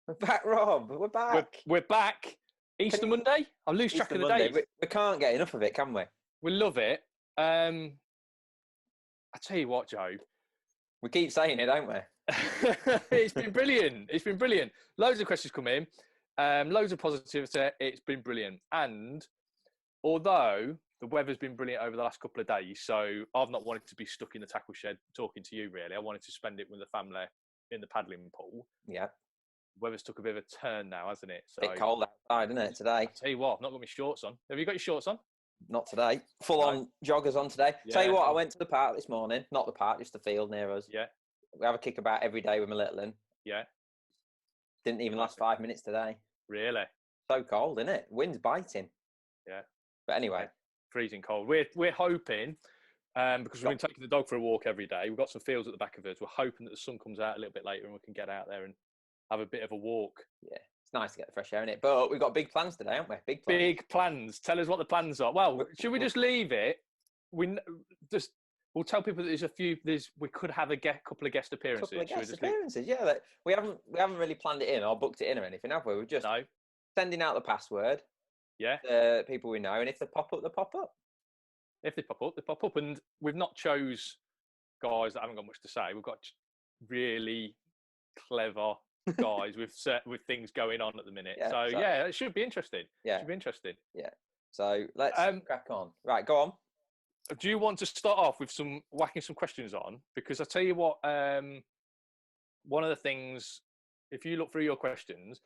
We're back, Rob. We're back. We're back. Easter Monday. I lose track of the days. We can't get enough of it, can we? We love it. I tell you what, Joe. We keep saying it, don't we? It's been brilliant. It's been brilliant. Loads of questions come in. Loads of positivity. It's been brilliant. And although the weather's been brilliant over the last couple of days, so I've not wanted to be stuck in the tackle shed talking to you, really. I wanted to spend it with the family in the paddling pool. Yeah. Weather's took a bit of a turn now, hasn't it? So, bit cold outside, isn't it, today? I tell you what, I've not got my shorts on. Have you got your shorts on? Not today. Full on joggers on today. Yeah. Tell you what, I went to the park this morning. Not the park, just the field near us. Yeah. We have a kickabout every day with my little one. Yeah. Didn't even last 5 minutes today. Really? So cold, isn't it? Wind's biting. Yeah. But anyway. Yeah. Freezing cold. We're hoping, because we've been taking the dog for a walk every day. We've got some fields at the back of us. We're hoping that the sun comes out a little bit later and we can get out there and have a bit of a walk. Yeah. It's nice to get the fresh air in it. But we've got big plans today, haven't we? Big plans. Tell us what the plans are. Well, should we just leave it? We'll tell people that we could have a couple of guest appearances. Yeah. We haven't really planned it in or booked it in or anything, have we? We're just sending out the password. Yeah. People we know, and if they pop up, they pop up. If they pop up, they pop up. And we've not chose guys that haven't got much to say. We've got really clever guys with things going on at the minute. So it should be interesting. Yeah. It should be interesting. Yeah. So let's crack on. Right, go on. Do you want to start off with whacking some questions on? Because I tell you what, one of the things, if you look through your questions,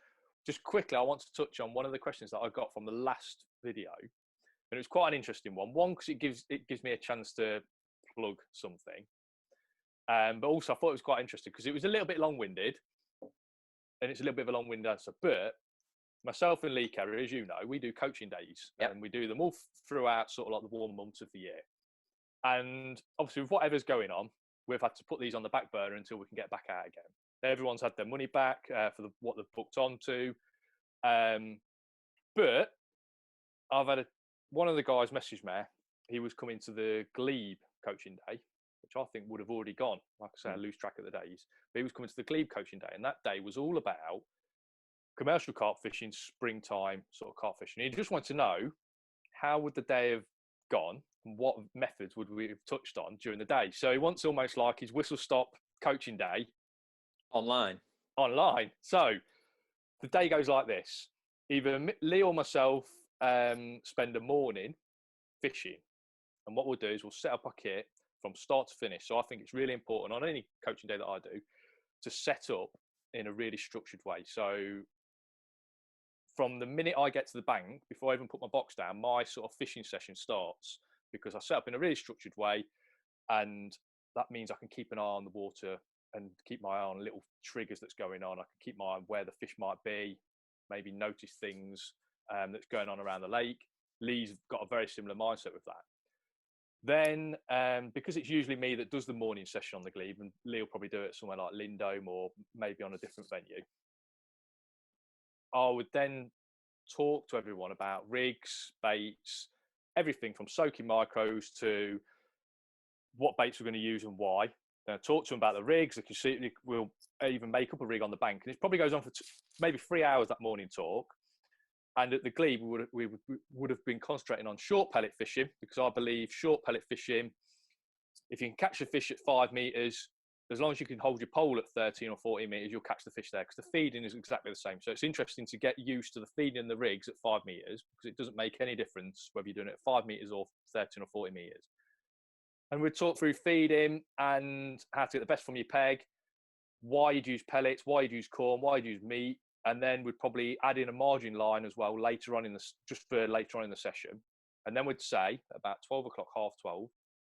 just quickly, I want to touch on one of the questions that I got from the last video, and it was quite an interesting one. One, because it gives me a chance to plug something, but also I thought it was quite interesting because it was a little bit long-winded, and it's a little bit of a long-winded answer. But myself and Lee Carey, as you know, we do coaching days, and we do them all throughout sort of like the warm months of the year. And obviously, with whatever's going on, we've had to put these on the back burner until we can get back out again. Everyone's had their money back for what they've booked onto. But I've had one of the guys message me. He was coming to the Glebe coaching day, which I think would have already gone. Like I say, I lose track of the days. But he was coming to the Glebe coaching day, and that day was all about commercial carp fishing, springtime sort of carp fishing. He just wanted to know how would the day have gone and what methods would we have touched on during the day. So he wants almost like his whistle stop coaching day online. So the day goes like this. Either Lee or myself spend a morning fishing. And what we'll do is we'll set up our kit from start to finish. So I think it's really important on any coaching day that I do to set up in a really structured way. So from the minute I get to the bank, before I even put my box down, my sort of fishing session starts because I set up in a really structured way. And that means I can keep an eye on the water and keep my eye on little triggers that's going on. I can keep my eye on where the fish might be, maybe notice things that's going on around the lake. Lee's got a very similar mindset with that. Then, because it's usually me that does the morning session on the Glebe, and Lee will probably do it somewhere like Lindome or maybe on a different venue, I would then talk to everyone about rigs, baits, everything from soaking micros to what baits we're going to use and why. Then I talk to them about the rigs. They can see we'll even make up a rig on the bank, and it probably goes on for maybe 3 hours that morning talk. And at the Glebe, we would have been concentrating on short pellet fishing because I believe short pellet fishing, if you can catch a fish at 5 meters, as long as you can hold your pole at 13 or 14 meters, you'll catch the fish there because the feeding is exactly the same. So it's interesting to get used to the feeding in the rigs at 5 meters because it doesn't make any difference whether you're doing it at 5 meters or 13 or 40 meters. And we'd talk through feeding and how to get the best from your peg, why you'd use pellets, why you'd use corn, why you'd use meat. And then we'd probably add in a margin line as well later on in the session. And then we'd say about 12 o'clock, 12:30,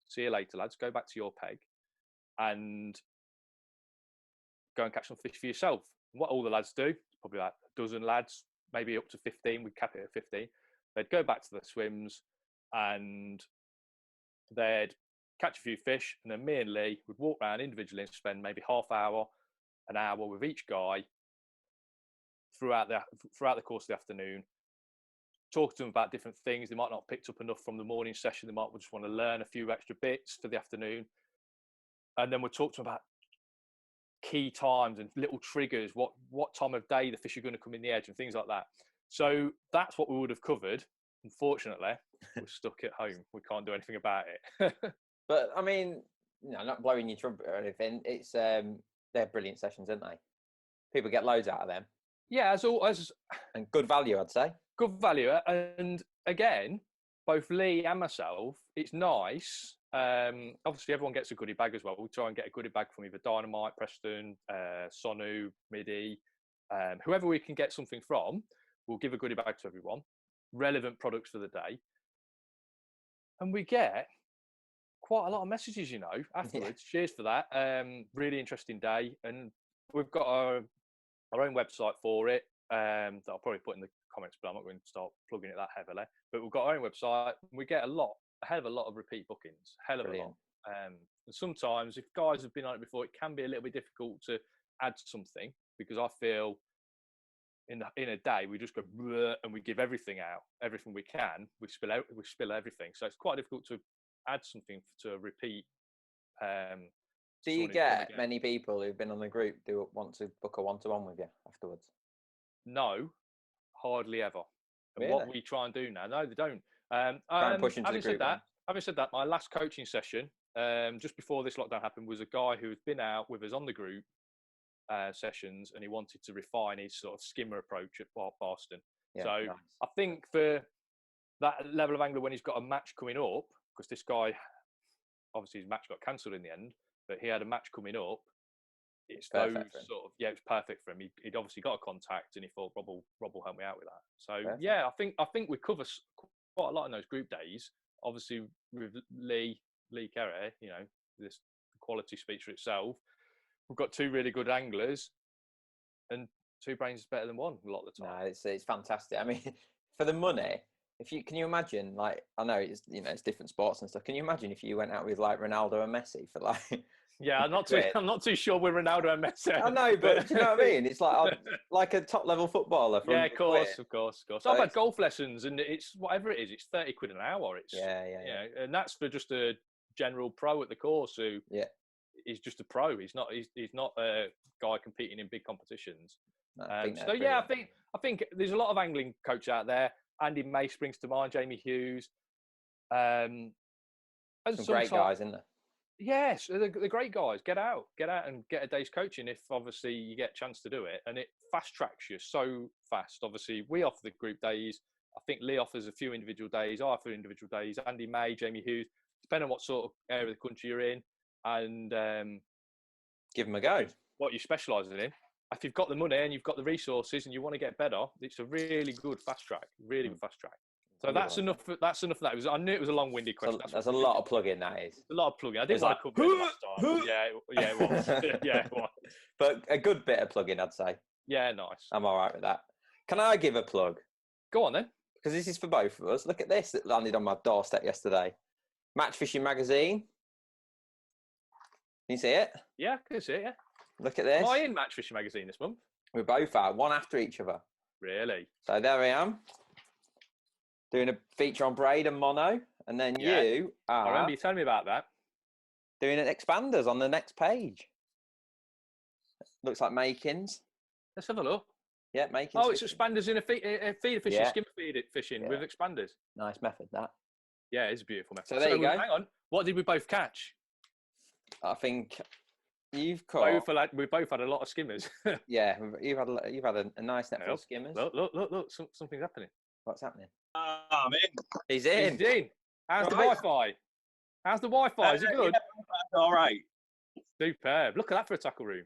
see you later, lads, go back to your peg and go and catch some fish for yourself. And what all the lads do, probably like a dozen lads, maybe up to 15, we'd cap it at 15. They'd go back to the swims and they'd catch a few fish. And then me and Lee would walk around individually and spend maybe half hour, an hour with each guy throughout the course of the afternoon, talk to them about different things. They might not have picked up enough from the morning session. They might just want to learn a few extra bits for the afternoon. And then we'll talk to them about key times and little triggers, what time of day the fish are going to come in the edge and things like that. So that's what we would have covered. Unfortunately, we're stuck at home. We can't do anything about it. But I mean, not blowing your trumpet or anything. It's they're brilliant sessions, aren't they? People get loads out of them. Yeah, as and good value, I'd say. Good value, and again, both Lee and myself, it's nice. Obviously, everyone gets a goodie bag as well. We'll try and get a goodie bag from either Dynamite, Preston, Sonu, Midi, whoever we can get something from. We'll give a goodie bag to everyone. Relevant products for the day, and we get quite a lot of messages, afterwards. Yeah. Cheers for that. Really interesting day, and we've got our own website for it that I'll probably put in the comments, but I'm not going to start plugging it that heavily. But we've got our own website, and we get a hell of a lot of repeat bookings. Hell of Brilliant. A lot. And sometimes, if guys have been on it before, it can be a little bit difficult to add something, because I feel in a day we just go and we give everything out, everything we can. We spill everything, so it's quite difficult to add something to repeat. Do you get many people who've been on the group do want to book a one-to-one with you afterwards? No, hardly ever. And Really? what we try and do now, no, they don't. Try and push into the group. Having said that, my last coaching session, just before this lockdown happened, was a guy who had been out with us on the group sessions, and he wanted to refine his sort of skimmer approach at Boston. Yeah, so nice. I think for that level of angler, when he's got a match coming up, because this guy, obviously his match got cancelled in the end, but he had a match coming up. It's those sort of, it was perfect for him. He'd obviously got a contact, and he thought Rob will help me out with that. So perfect. Yeah, I think we cover quite a lot in those group days. Obviously with Lee Carass, this quality speaks for itself. We've got two really good anglers, and two brains is better than one a lot of the time. No, it's fantastic. I mean, for the money, can you imagine, like, I know it's it's different sports and stuff. Can you imagine if you went out with like Ronaldo and Messi for like? Yeah, I'm not too sure with Ronaldo and Messi. I know, but do you know what I mean? It's like a top level footballer. Yeah, of course. So I've had golf lessons, and it's whatever it is. It's 30 quid an hour. It's and that's for just a general pro at the course who is just a pro. He's not a guy competing in big competitions. No, I think there's a lot of angling coaches out there. Andy May springs to mind, Jamie Hughes. And some great guys, isn't there? Yes, they're great guys. Get out and get a day's coaching if obviously you get a chance to do it. And it fast tracks you so fast. Obviously, we offer the group days. I think Lee offers a few individual days. I offer individual days. Andy May, Jamie Hughes, depending on what sort of area of the country you're in. And give them a go. What you specialise in. If you've got the money and you've got the resources and you want to get better, it's a really good fast track. Really good fast track. So that's enough. That's enough for that. I knew it was a long-winded question. There's a lot of plugging. That is a lot of plugging. I didn't want to cover it last time. Yeah, it was. Yeah, it was. But a good bit of plugging, I'd say. Yeah, nice. I'm all right with that. Can I give a plug? Go on then. Because this is for both of us. Look at this that landed on my doorstep yesterday. Match Fishing Magazine. Can you see it? Yeah, I can see it. Yeah. Look at this. Am I in Match Fishing Magazine this month? We both are, one after each other. Really? So there I am. Doing a feature on braid and mono, and then you are. I remember you telling me about that. Doing an expanders on the next page. Looks like makings. Let's have a look. Yeah, makings. Oh, it's expanders in a feeder fishing, skimmer feeder fishing with expanders. Nice method, that. Yeah, it's a beautiful method. So there you go. Hang on. What did we both catch? I think you've caught. We both had a lot of skimmers. Yeah, you've had a nice net full of skimmers. Look! Something's happening. What's happening? I'm in. He's in. He's in. How's the Wi-Fi? How's the Wi-Fi? Is it good? Yeah, all right. Superb. Look at that for a tackle room.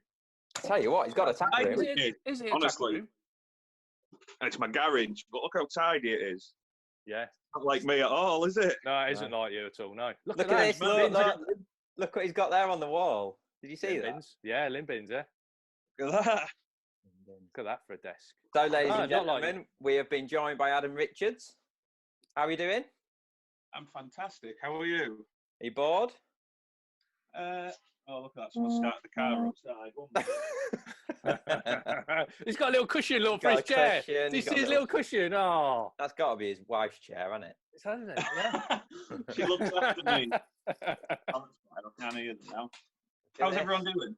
I tell you what, he's got a tackle room. Is it honestly, a tackle room? It's my garage, but look how tidy it is. Yeah. Not like me at all, is it? No, it isn't like you at all. No. Look at this. Look what he's got there on the wall. Did you see that? Bins. Yeah, limb bins, yeah. Look at that. Look at that for a desk. So, ladies and gentlemen, we have been joined by Adam Richards. How are you doing? I'm fantastic. How are you? Are you bored? Oh, look at that. Someone started the car outside. He's got a little cushion, for his chair. Do you see his little cushion? Oh. That's got to be his wife's chair, hasn't it? It's hasn't it? Yeah. She looks after me. Oh, that's fine. I can't hear them now. How's everyone doing?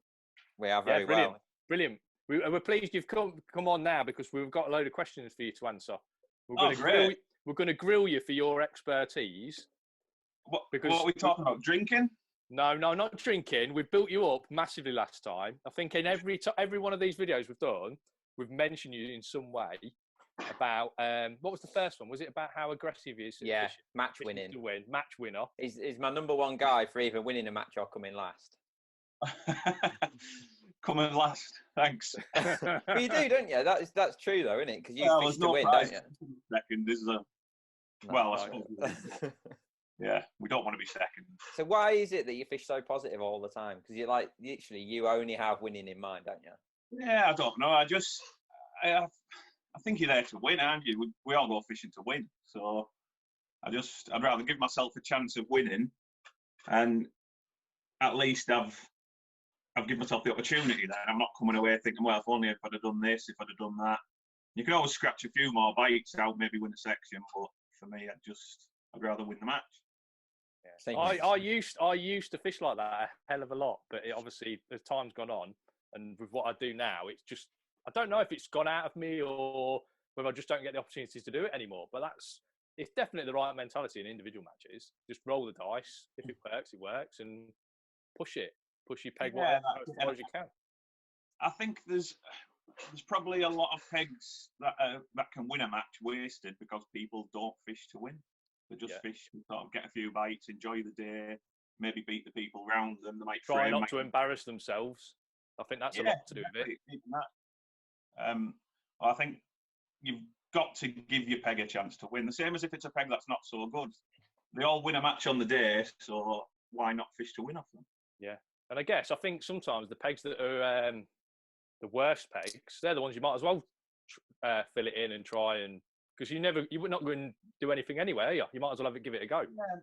We are Yeah, very brilliant, well. brilliant. We're pleased you've come on now because we've got a load of questions for you to answer. We're going to grill you for your expertise. What Because are we talking about? Drinking? No, not drinking. We built you up massively last time. I think in every one of these videos we've done, we've mentioned you in some way about what was the first one? Was it about how aggressive he is? Yeah, match winning. To win, match winner. He's my number one guy for either winning a match or coming last. Coming last, thanks. But you do, don't you? That's true though, isn't it? Because you fish to win, prize. don't you? Second is No, well, I suppose. Yeah, we don't want to be second. So why is it that you fish so positive all the time? Because you only have winning in mind, don't you? Yeah, I don't know. I think you're there to win, aren't you? We all go fishing to win. So I'd rather give myself a chance of winning, and at least I've given myself the opportunity there. I'm not coming away thinking, well, if only if I'd have done this, if I'd have done that. You can always scratch a few more bites out, maybe win a section, but for me, I'd rather win the match. Yeah. I used to fish like that a hell of a lot, but obviously as time's gone on, and with what I do now, it's just I don't know if it's gone out of me or whether I just don't get the opportunities to do it anymore. But it's definitely the right mentality in individual matches. Just roll the dice. If it works, and push your peg as far as you can. I think there's probably a lot of pegs that can win a match wasted because people don't fish to win. They just fish to sort of get a few bites, enjoy the day, maybe beat the people round them. They might try not to embarrass themselves. I think that's a lot to do with it. I think you've got to give your peg a chance to win. The same as if it's a peg that's not so good. They all win a match on the day, so why not fish to win off them? Yeah. And I think sometimes the pegs that are the worst pegs, they're the ones you might as well fill it in and try and because you would not go and do anything anyway, are you? You might as well give it a go. Yeah.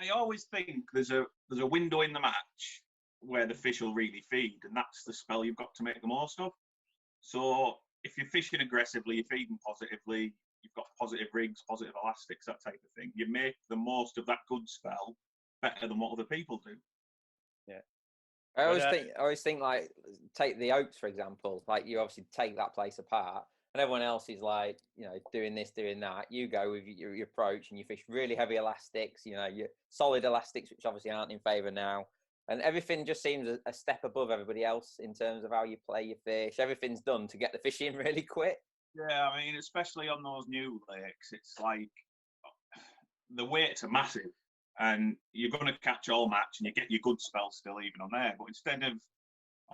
I always think there's a window in the match where the fish will really feed, and that's the spell you've got to make the most of. So if you're fishing aggressively, you're feeding positively, you've got positive rigs, positive elastics, that type of thing, you make the most of that good spell better than what other people do. Yeah. I always think like take the Oaks for example. Like you obviously take that place apart, and everyone else is like doing this, doing that. You go with your approach, and you fish really heavy elastics. Your solid elastics, which obviously aren't in favour now, and everything just seems a step above everybody else in terms of how you play your fish. Everything's done to get the fish in really quick. Yeah, I mean, especially on those new lakes, it's like the weights are massive. And you're going to catch all match and you get your good spell still even on there. But instead of,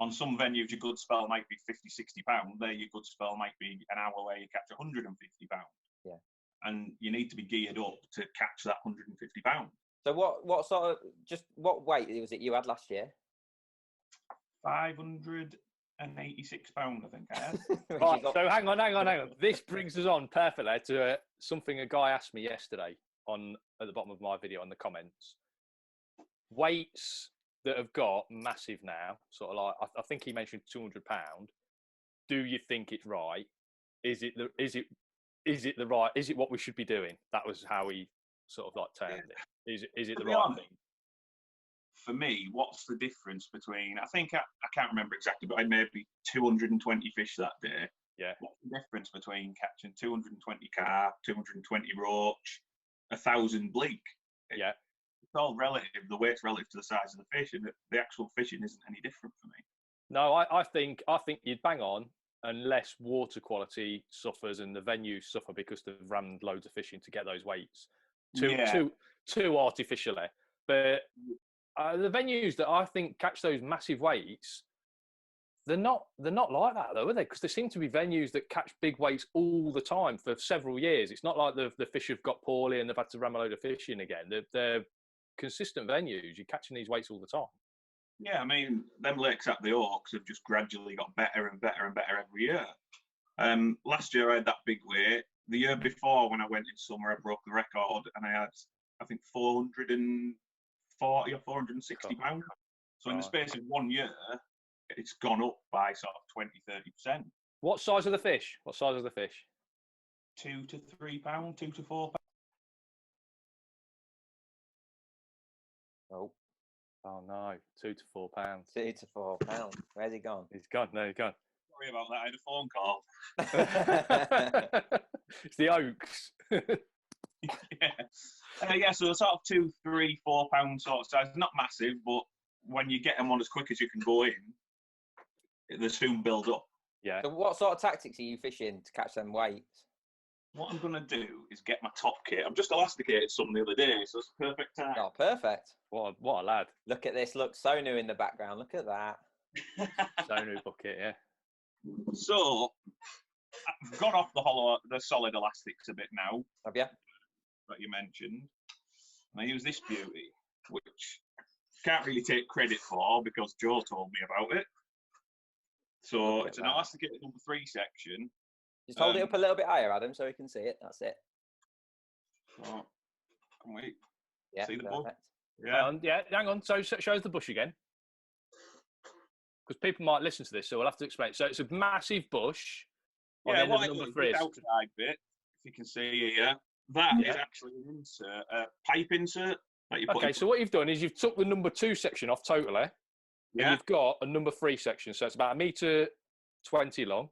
on some venues, your good spell might be 50, 60 pounds. There, your good spell might be an hour where you catch 150 pounds. Yeah. And you need to be geared up to catch that 150 pounds. So what weight was it you had last year? 586 pounds, I think I had. Right, so hang on. This brings us on perfectly to something a guy asked me yesterday at the bottom of my video in the comments. Weights that have got massive now, sort of like I think he mentioned £200. Do you think it's right? Is it the right? Is it what we should be doing? That was how he sort of like termed it. Is it the right thing? For me, what's the difference between? I think I can't remember exactly, but I made maybe 220 fish that day. Yeah. What's the difference between catching 220 carp, 220 roach, 1,000 bleak? Yeah. It's all relative. The weight's relative to the size of the fish, and the actual fishing isn't any different for me. No, I think you'd bang on unless water quality suffers and the venues suffer because they've rammed loads of fishing to get those weights too artificially. But the venues that I think catch those massive weights, they're not like that though, are they? Because there seem to be venues that catch big weights all the time for several years. It's not like the fish have got poorly and they've had to ram a load of fish in again. They're consistent venues. You're catching these weights all the time. Yeah, I mean, them lakes at the Oaks have just gradually got better and better and better every year. Last year I had that big weight. The year before, when I went in summer, I broke the record and I had, I think, 440 or 460 pounds. So in the space of 1 year, it's gone up by sort of 20-30%. What size are the fish? 2 to 3 pounds, 2 to 4 pounds. Oh, Oh no, £2 to £4. £2 to £4. Where's he gone? He's gone. No, he's gone. Sorry about that. I had a phone call. It's the Oaks. Yeah, so sort of £2, £3, £4 sort of size. Not massive, but when you get them on as quick as you can go in, they soon build up. Yeah. So what sort of tactics are you fishing to catch them weights? What I'm going to do is get my top kit. I've just elasticated some the other day, so it's a perfect time. Oh, perfect. What a lad. Look at this. Look, Sonu in the background. Look at that. Sonu bucket, yeah. So, I've got off the solid elastics a bit now. Have you? That you mentioned. And I use this beauty, which I can't really take credit for because Joe told me about it. So it's an elasticated number 3 section. Just hold it up a little bit higher, Adam, so we can see it. That's it. So, can we Yeah, see the perfect. bush? Yeah. Hang on. So show us the bush again. Because people might listen to this, so we'll have to explain. So it's a massive bush. Yeah, what number 3 the outside bit, if you can see here, that is actually an insert, a pipe insert. That you put so what you've done is you've took the number 2 section off totally. Yeah. And you've got a number 3 section, so it's about 1.20 m long.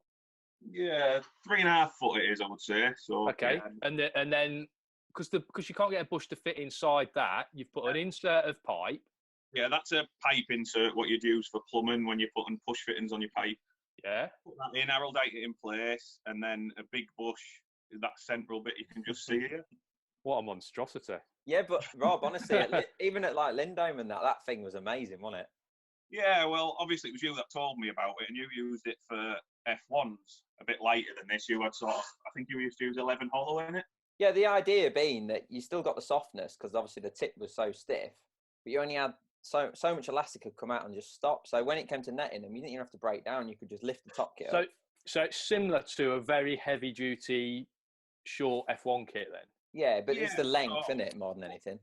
Yeah, 3.5 foot it is, I would say. So okay, yeah. and then because you can't get a bush to fit inside that, you've put an insert of pipe. Yeah, that's a pipe insert, what you'd use for plumbing when you're putting push fittings on your pipe. Yeah. Put that in, aerodate it in place, and then a big bush, that central bit you can just see here. What a monstrosity. Yeah, but Rob, honestly, even at like Lindome and that thing was amazing, wasn't it? Yeah, well, obviously it was you that told me about it, and you used it for F1s, a bit lighter than this. You had I think you used to use 11 hollow in it. Yeah, the idea being that you still got the softness because obviously the tip was so stiff, but you only had so much elastic could come out and just stop. So when it came to netting them, you didn't even have to break down. You could just lift the top kit up. So it's similar to a very heavy duty short F1 kit then. Yeah, but it's the length, isn't it, more than anything?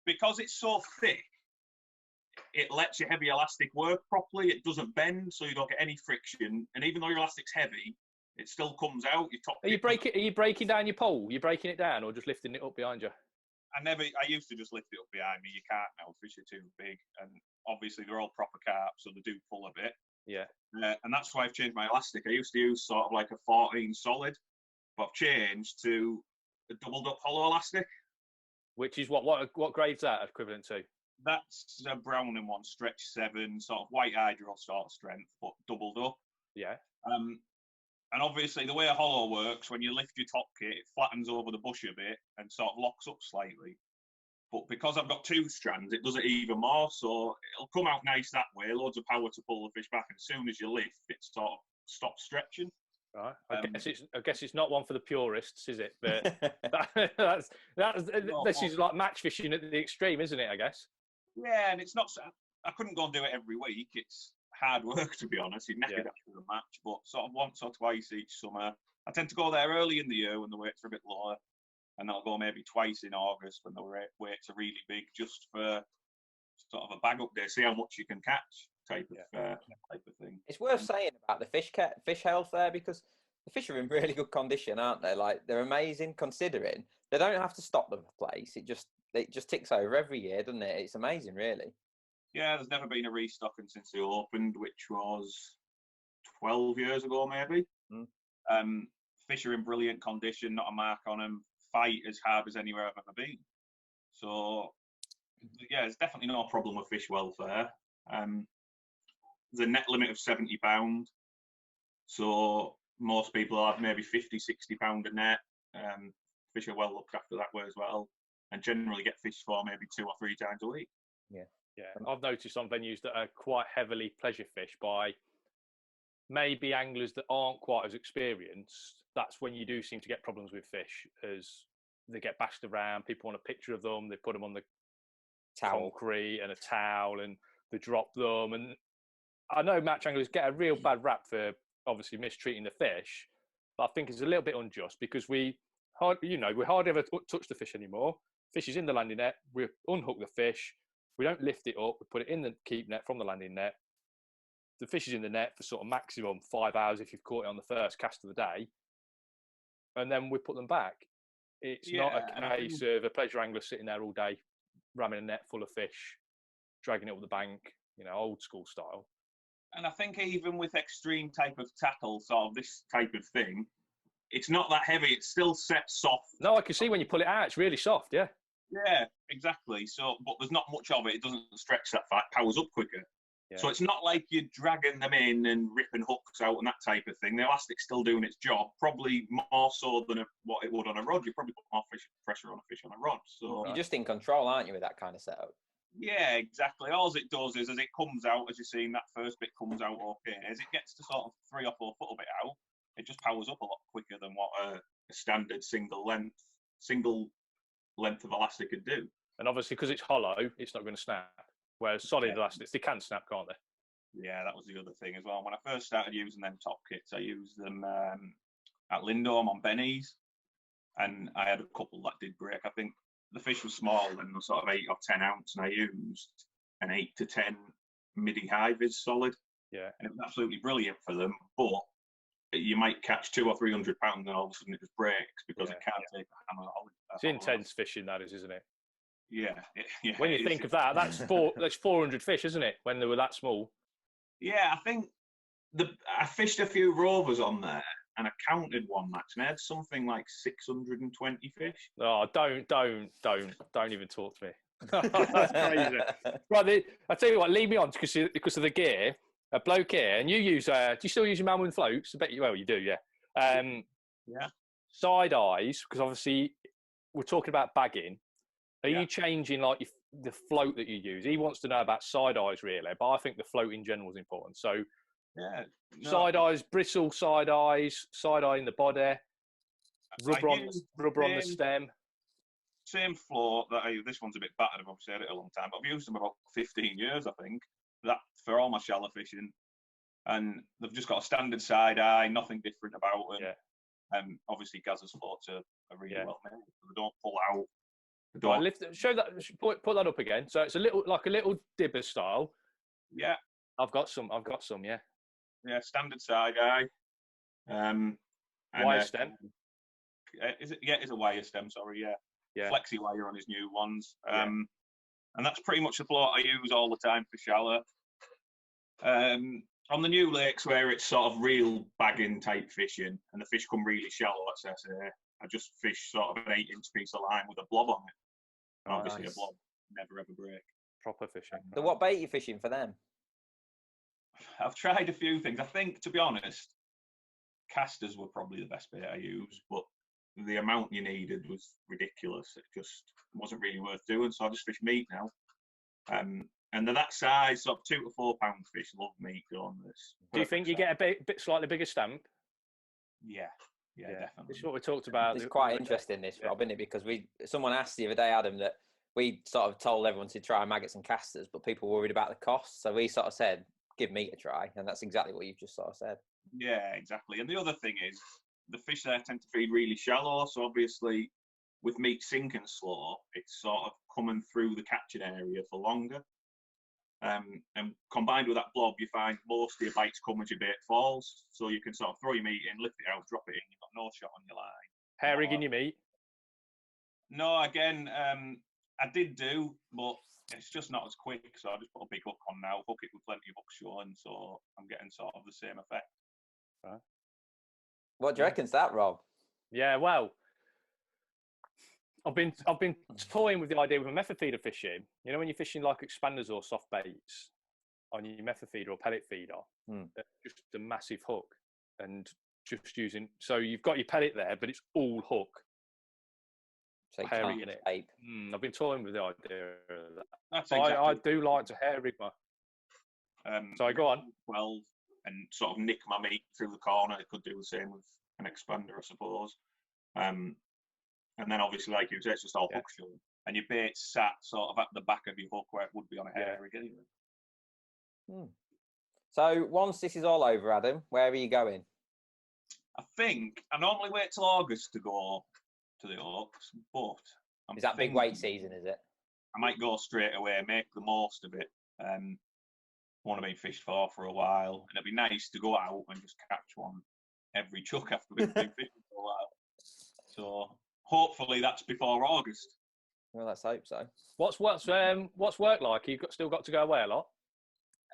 Because it's so thick, it lets your heavy elastic work properly. It doesn't bend, so you don't get any friction. And even though your elastic's heavy, it still comes out. Your top. Are you breaking down your pole? You're breaking it down, or just lifting it up behind you? I used to just lift it up behind me. You can't now. Fish are too big, and obviously they're all proper carp, so they do pull a bit. Yeah. And that's why I've changed my elastic. I used to use sort of like a 14 solid, but I've changed to a doubled up hollow elastic. Which is what grade's that equivalent to? That's a Browning one, stretch 7, sort of white hydro sort of strength, but doubled up. Yeah. And obviously the way a hollow works, when you lift your top kit, it flattens over the bush a bit and sort of locks up slightly. But because I've got 2 strands, it does it even more. So it'll come out nice that way, loads of power to pull the fish back. And as soon as you lift, it sort of stops stretching. Right. I guess it's not one for the purists, is it? But this is like match fishing at the extreme, isn't it? I guess. Yeah, and it's not. I couldn't go and do it every week. It's hard work, to be honest. You'd knackered after the match, but sort of once or twice each summer. I tend to go there early in the year when the weights are a bit lower, and I'll go maybe twice in August when the weights are really big, just for sort of a bag up there, see how much you can catch type of thing. It's worth saying about the fish health there, because the fish are in really good condition, aren't they? Like, they're amazing considering they don't have to stop the place. It just ticks over every year, doesn't it? It's amazing, really. Yeah, there's never been a restocking since they opened, which was 12 years ago, maybe. Fish are in brilliant condition, not a mark on them. Fight as hard as anywhere I've ever been. So, yeah, there's definitely no problem with fish welfare. There's a net limit of £70. So most people have maybe £50-60 a net. Fish are well looked after that way as well, and generally get fish for maybe 2 or 3 times a week. Yeah. I've noticed on venues that are quite heavily pleasure fish by maybe anglers that aren't quite as experienced. That's when you do seem to get problems with fish, as they get bashed around. People want a picture of them. They put them on the concrete and a towel, and they drop them. And I know match anglers get a real bad rap for obviously mistreating the fish, but I think it's a little bit unjust because we hardly ever touch the fish anymore. Fish is in the landing net. We unhook the fish. We don't lift it up. We put it in the keep net from the landing net. The fish is in the net for sort of maximum 5 hours if you've caught it on the first cast of the day, and then we put them back. It's not a case of a pleasure angler sitting there all day ramming a net full of fish. dragging it up the bank, old school style. And I think even with extreme type of tackle, sort of this type of thing, it's not that heavy. It's still set soft. No, I can see when you pull it out, it's really soft, yeah. Yeah, exactly. So, but there's not much of it. It doesn't stretch that far. It powers up quicker. Yeah. So it's not like you're dragging them in and ripping hooks out and that type of thing. The elastic's still doing its job, probably more so than what it would on a rod. You probably put more pressure on a fish on a rod. So you're just in control, aren't you, with that kind of setup? Yeah, exactly. All it does is, as it comes out, as you're seeing, that first bit comes out okay. As it gets to sort of 3 or 4 foot of it out, it just powers up a lot quicker than what a standard single length of elastic could do. And obviously, because it's hollow, it's not going to snap. Whereas solid elastics, they can snap, can't they? Yeah, that was the other thing as well. When I first started using them top kits, I used them at Lindholm on Benny's, and I had a couple that did break. I think the fish was small and was sort of 8 or 10 ounce, and I used an 8 to 10 midi high vis solid. Yeah, and it was absolutely brilliant for them. But you might catch 200 or 300 pounds, and all of a sudden it just breaks because it can't take a hammer. It's intense fishing, that is, isn't it? Yeah. When you think of that, that's 400 fish, isn't it? When they were that small. Yeah, I think I fished a few rovers on there, and I counted one match, and I had something like 620 fish. Oh, don't even talk to me. That's crazy. Right, I tell you what, leave me on because of the gear. A bloke here, and you use. Do you still use your Malman floats? I bet you. Well, you do, yeah. Yeah. Side eyes, because obviously we're talking about bagging. Are you changing like the float that you use? He wants to know about side eyes really, but I think the float in general is important. So, side eyes, bristle side eyes, side eye in the body, rubber on the stem. Same float that I use. This one's a bit battered. I've obviously had it a long time, but I've used them about 15 years, I think. That for all my shallow fishing, and they've just got a standard side eye, nothing different about them. Yeah. Obviously, Gaz's floats are really well made. They don't pull out. Right, show that. Put that up again. So it's a little dibber style. Yeah, I've got some. Yeah. Yeah, standard side eye. Wire stem. Is it? Yeah, it's a wire stem. Sorry. Yeah. Flexi wire on his new ones. And that's pretty much the float I use all the time for shallow. On the new lakes where it's sort of real bagging type fishing and the fish come really shallow, as I say, I just fish sort of an 8-inch piece of line with a blob on it. And obviously a blob never ever break. Proper fishing. So what bait are you fishing for them? I've tried a few things. I think, to be honest, casters were probably the best bait I used, but the amount you needed was ridiculous. It just wasn't really worth doing, so I just fish meat now. And they're that size, sort of 2 to 4 pound fish love meat on this. Do you think you get a bit slightly bigger stamp? Yeah, definitely. This is what we talked about. It's quite interesting, this, Rob, isn't it? Because someone asked the other day, Adam, that we sort of told everyone to try maggots and casters, but people were worried about the cost. So we sort of said, give meat a try. And that's exactly what you've just sort of said. Yeah, exactly. And the other thing is, the fish there tend to feed really shallow. So obviously, with meat sinking slow, it's sort of coming through the catching area for longer. And combined with that blob, you find most of your bites come as your bait falls. So you can sort of throw your meat in, lift it out, drop it in. You've got no shot on your line. Hair rigging your meat? No, again, I did do, but it's just not as quick. So I just put a big hook on now, hook it with plenty of hooks showing. So I'm getting sort of the same effect. Right. What do you reckon's that, Rob? Yeah, well, I've been toying with the idea with a method feeder fishing. You know, when you're fishing like expanders or soft baits on your method feeder or pellet feeder, just a massive hook and just using. So you've got your pellet there, but it's all hook. So hair rigging it. I've been toying with the idea of that. That's I do like to hair rig my. So go on. 12 and sort of nick my meat through the corner. It could do the same with an expander, I suppose. And then obviously, like you said, it's just all hook showing. And your bait's sat sort of at the back of your hook where it would be on a hair rig anyway. So once this is all over, Adam, where are you going? I think I normally wait till August to go to the Oaks, but is that big weight season, is it? I might go straight away, make the most of it. Want to be fished for a while, and it'd be nice to go out and just catch one every chuck after we've been fishing for a while. So hopefully that's before August. Well, let's hope so. What's work like? You've still got to go away a lot?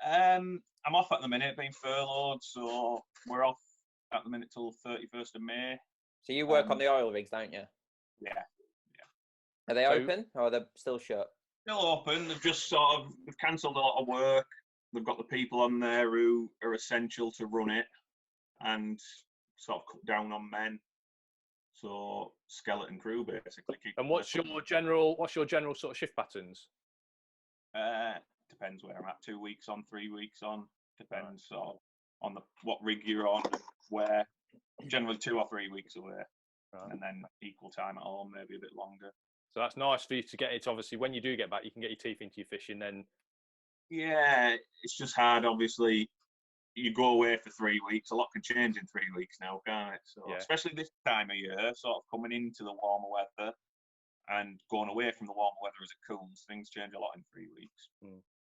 I'm off at the minute, being furloughed, so we're off at the minute till 31st of May. So you work on the oil rigs, don't you? Yeah. Are they open or are they still shut? Still open. They've cancelled a lot of work. They've got the people on there who are essential to run it, and sort of cut down on men. So skeleton crew basically. And what's your general sort of shift patterns? Depends where I'm at. 2 weeks on, 3 weeks on. Depends on what rig you're on, and where. Generally 2 or 3 weeks away, and then equal time at home, maybe a bit longer. So that's nice for you to get it. Obviously, when you do get back, you can get your teeth into your fishing. Then, yeah, it's just hard. Obviously, you go away for 3 weeks. A lot can change in 3 weeks now, can't it? So, especially this time of year, sort of coming into the warmer weather and going away from the warmer weather as it cools, things change a lot in 3 weeks.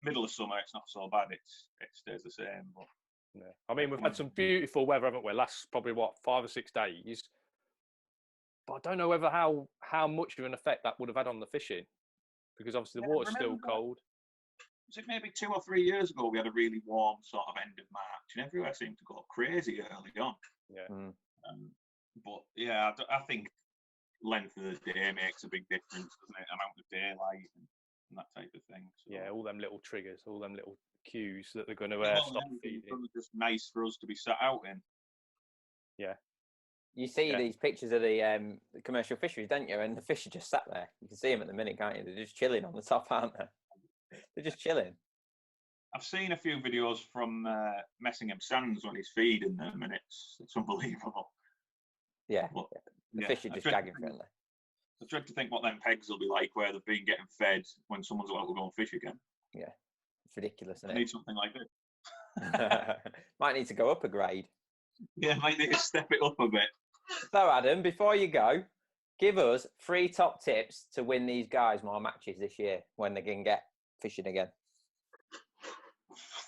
Middle of summer, it's not so bad. It stays the same. But yeah. I mean, we've had some beautiful weather, haven't we? Last probably 5 or 6 days. But I don't know whether how much of an effect that would have had on the fishing, because obviously the water's still cold. Was it maybe 2 or 3 years ago we had a really warm sort of end of March, and everywhere seemed to go crazy early on. Yeah. But yeah, I think length of the day makes a big difference, doesn't it? Amount of daylight and that type of thing. So, yeah, all them little triggers, all them little cues that they're going to stop feeding. It's just nice for us to be sat out in. Yeah. You see these pictures of the commercial fisheries, don't you? And the fish are just sat there. You can see them at the minute, can't you? They're just chilling on the top, aren't they? They're just chilling. I've seen a few videos from Messingham Sands when he's feeding them, and it's unbelievable. Yeah, the fish are just gagging friendly. I dread to think what them pegs will be like, where they've been getting fed when someone's about to go and fish again. Yeah, it's ridiculous, isn't it? Need something like this. Might need to go up a grade. Yeah, might need to step it up a bit. So, Adam, before you go, give us 3 top tips to win these guys more matches this year when they can get fishing again.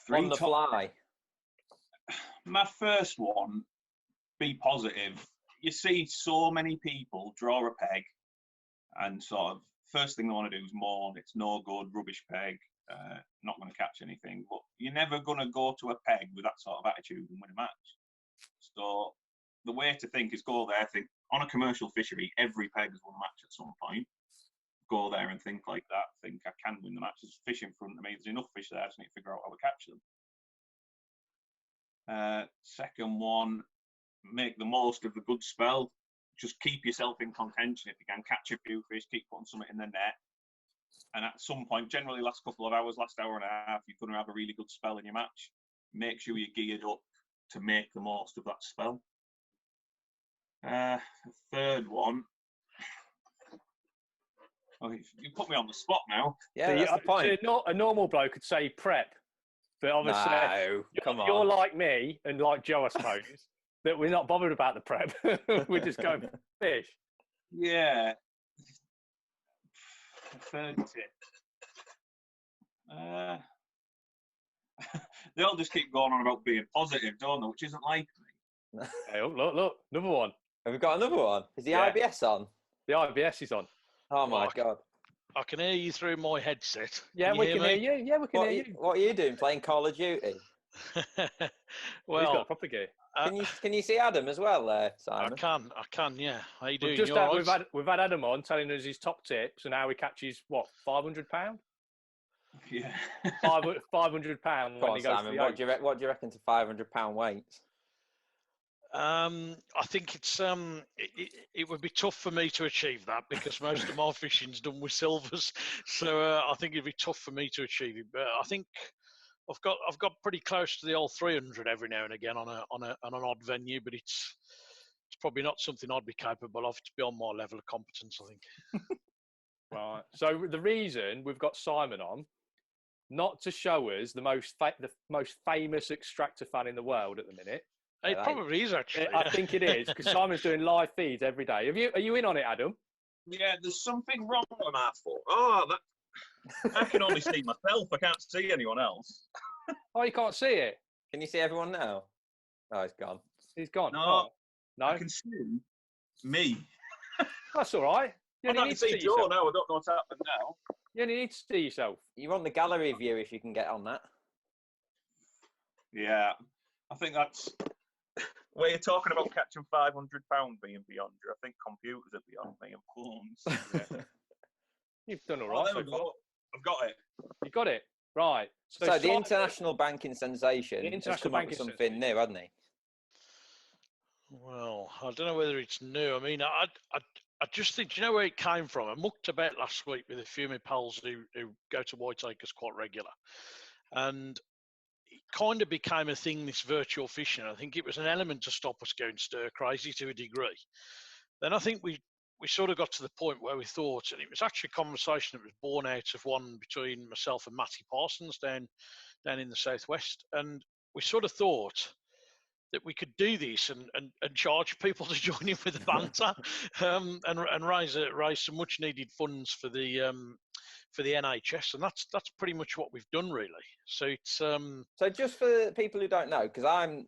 On the fly. My first one, be positive. You see so many people draw a peg and sort of first thing they want to do is mourn. It's no good, rubbish peg, not going to catch anything. But you're never going to go to a peg with that sort of attitude and win a match. So the way to think is go there, think on a commercial fishery, every peg has won a match at some point. Go there and think like that. Think I can win the match. There's fish in front of me. There's enough fish there. I just need to figure out how to catch them. Second one, make the most of the good spell. Just keep yourself in contention if you can. Catch a few fish, keep putting something in the net. And at some point, generally last couple of hours, last hour and a half, you're going to have a really good spell in your match. Make sure you're geared up to make the most of that spell. Third one. Oh, you put me on the spot now. Yeah, that's the point. A normal bloke could say prep, but obviously, no, come on. You're like me and like Joe, I suppose, that we're not bothered about the prep. We're just going fish. Yeah. Third tip. They all just keep going on about being positive, don't they? Which isn't like me. Hey, look, another one. Have we got another one? Is the IBS on? The IBS is on. Oh my God. I can hear you through my headset. Yeah, we can hear you. Yeah, we can hear you. What are you doing? Playing Call of Duty? Well, he's got proper gear. Can you see Adam as well, Simon? I can, yeah. How you doing? We've had Adam on telling us his top tips and how he catches £500. Yeah. £500 when he goes Simon, to the what do you reckon to £500 weights? I think it's it would be tough for me to achieve that because most of my fishing's done with silvers, so I think it'd be tough for me to achieve it. But I think I've got pretty close to the old 300 every now and again on an odd venue, but it's probably not something I'd be capable of to be on my level of competence, I think. Right. So the reason we've got Simon on, not to show us the most famous extractor fan in the world at the minute. It probably is, actually. I think it is, because Simon's doing live feeds every day. Are you in on it, Adam? Yeah, there's something wrong with my phone. Oh, I can only see myself. I can't see anyone else. Oh, you can't see it? Can you see everyone now? Oh, he's gone. He's gone. No, oh, no. I can see me. That's all right. You I'm only not need to to see see Joe yourself. now. I don't know what's happened now. You only need to see yourself. You're on the gallery view if you can get on that. Yeah, I think that's where you're talking about catching £500 being beyond you. I think computers are beyond me and phones. Yeah. You've done all Oh, right there so we far. go. I've got it. You got it right. So the Simon- international banking sensation The has international come up with banking something sensation. new, hasn't he? Well, I don't know whether it's new. I mean, I just think, do you know where it came from? I mucked about last week with a few of my pals who go to Whiteacres quite regular. And it kind of became a thing, this virtual fishing. I think it was an element to stop us going stir crazy to a degree. Then I think we sort of got to the point where we thought, and it was actually a conversation that was born out of one between myself and Matty Parsons down in the southwest. And we sort of thought that we could do this and charge people to join in with the banter and raise some much needed funds for the NHS, and that's pretty much what we've done really. So it's So just for people who don't know, because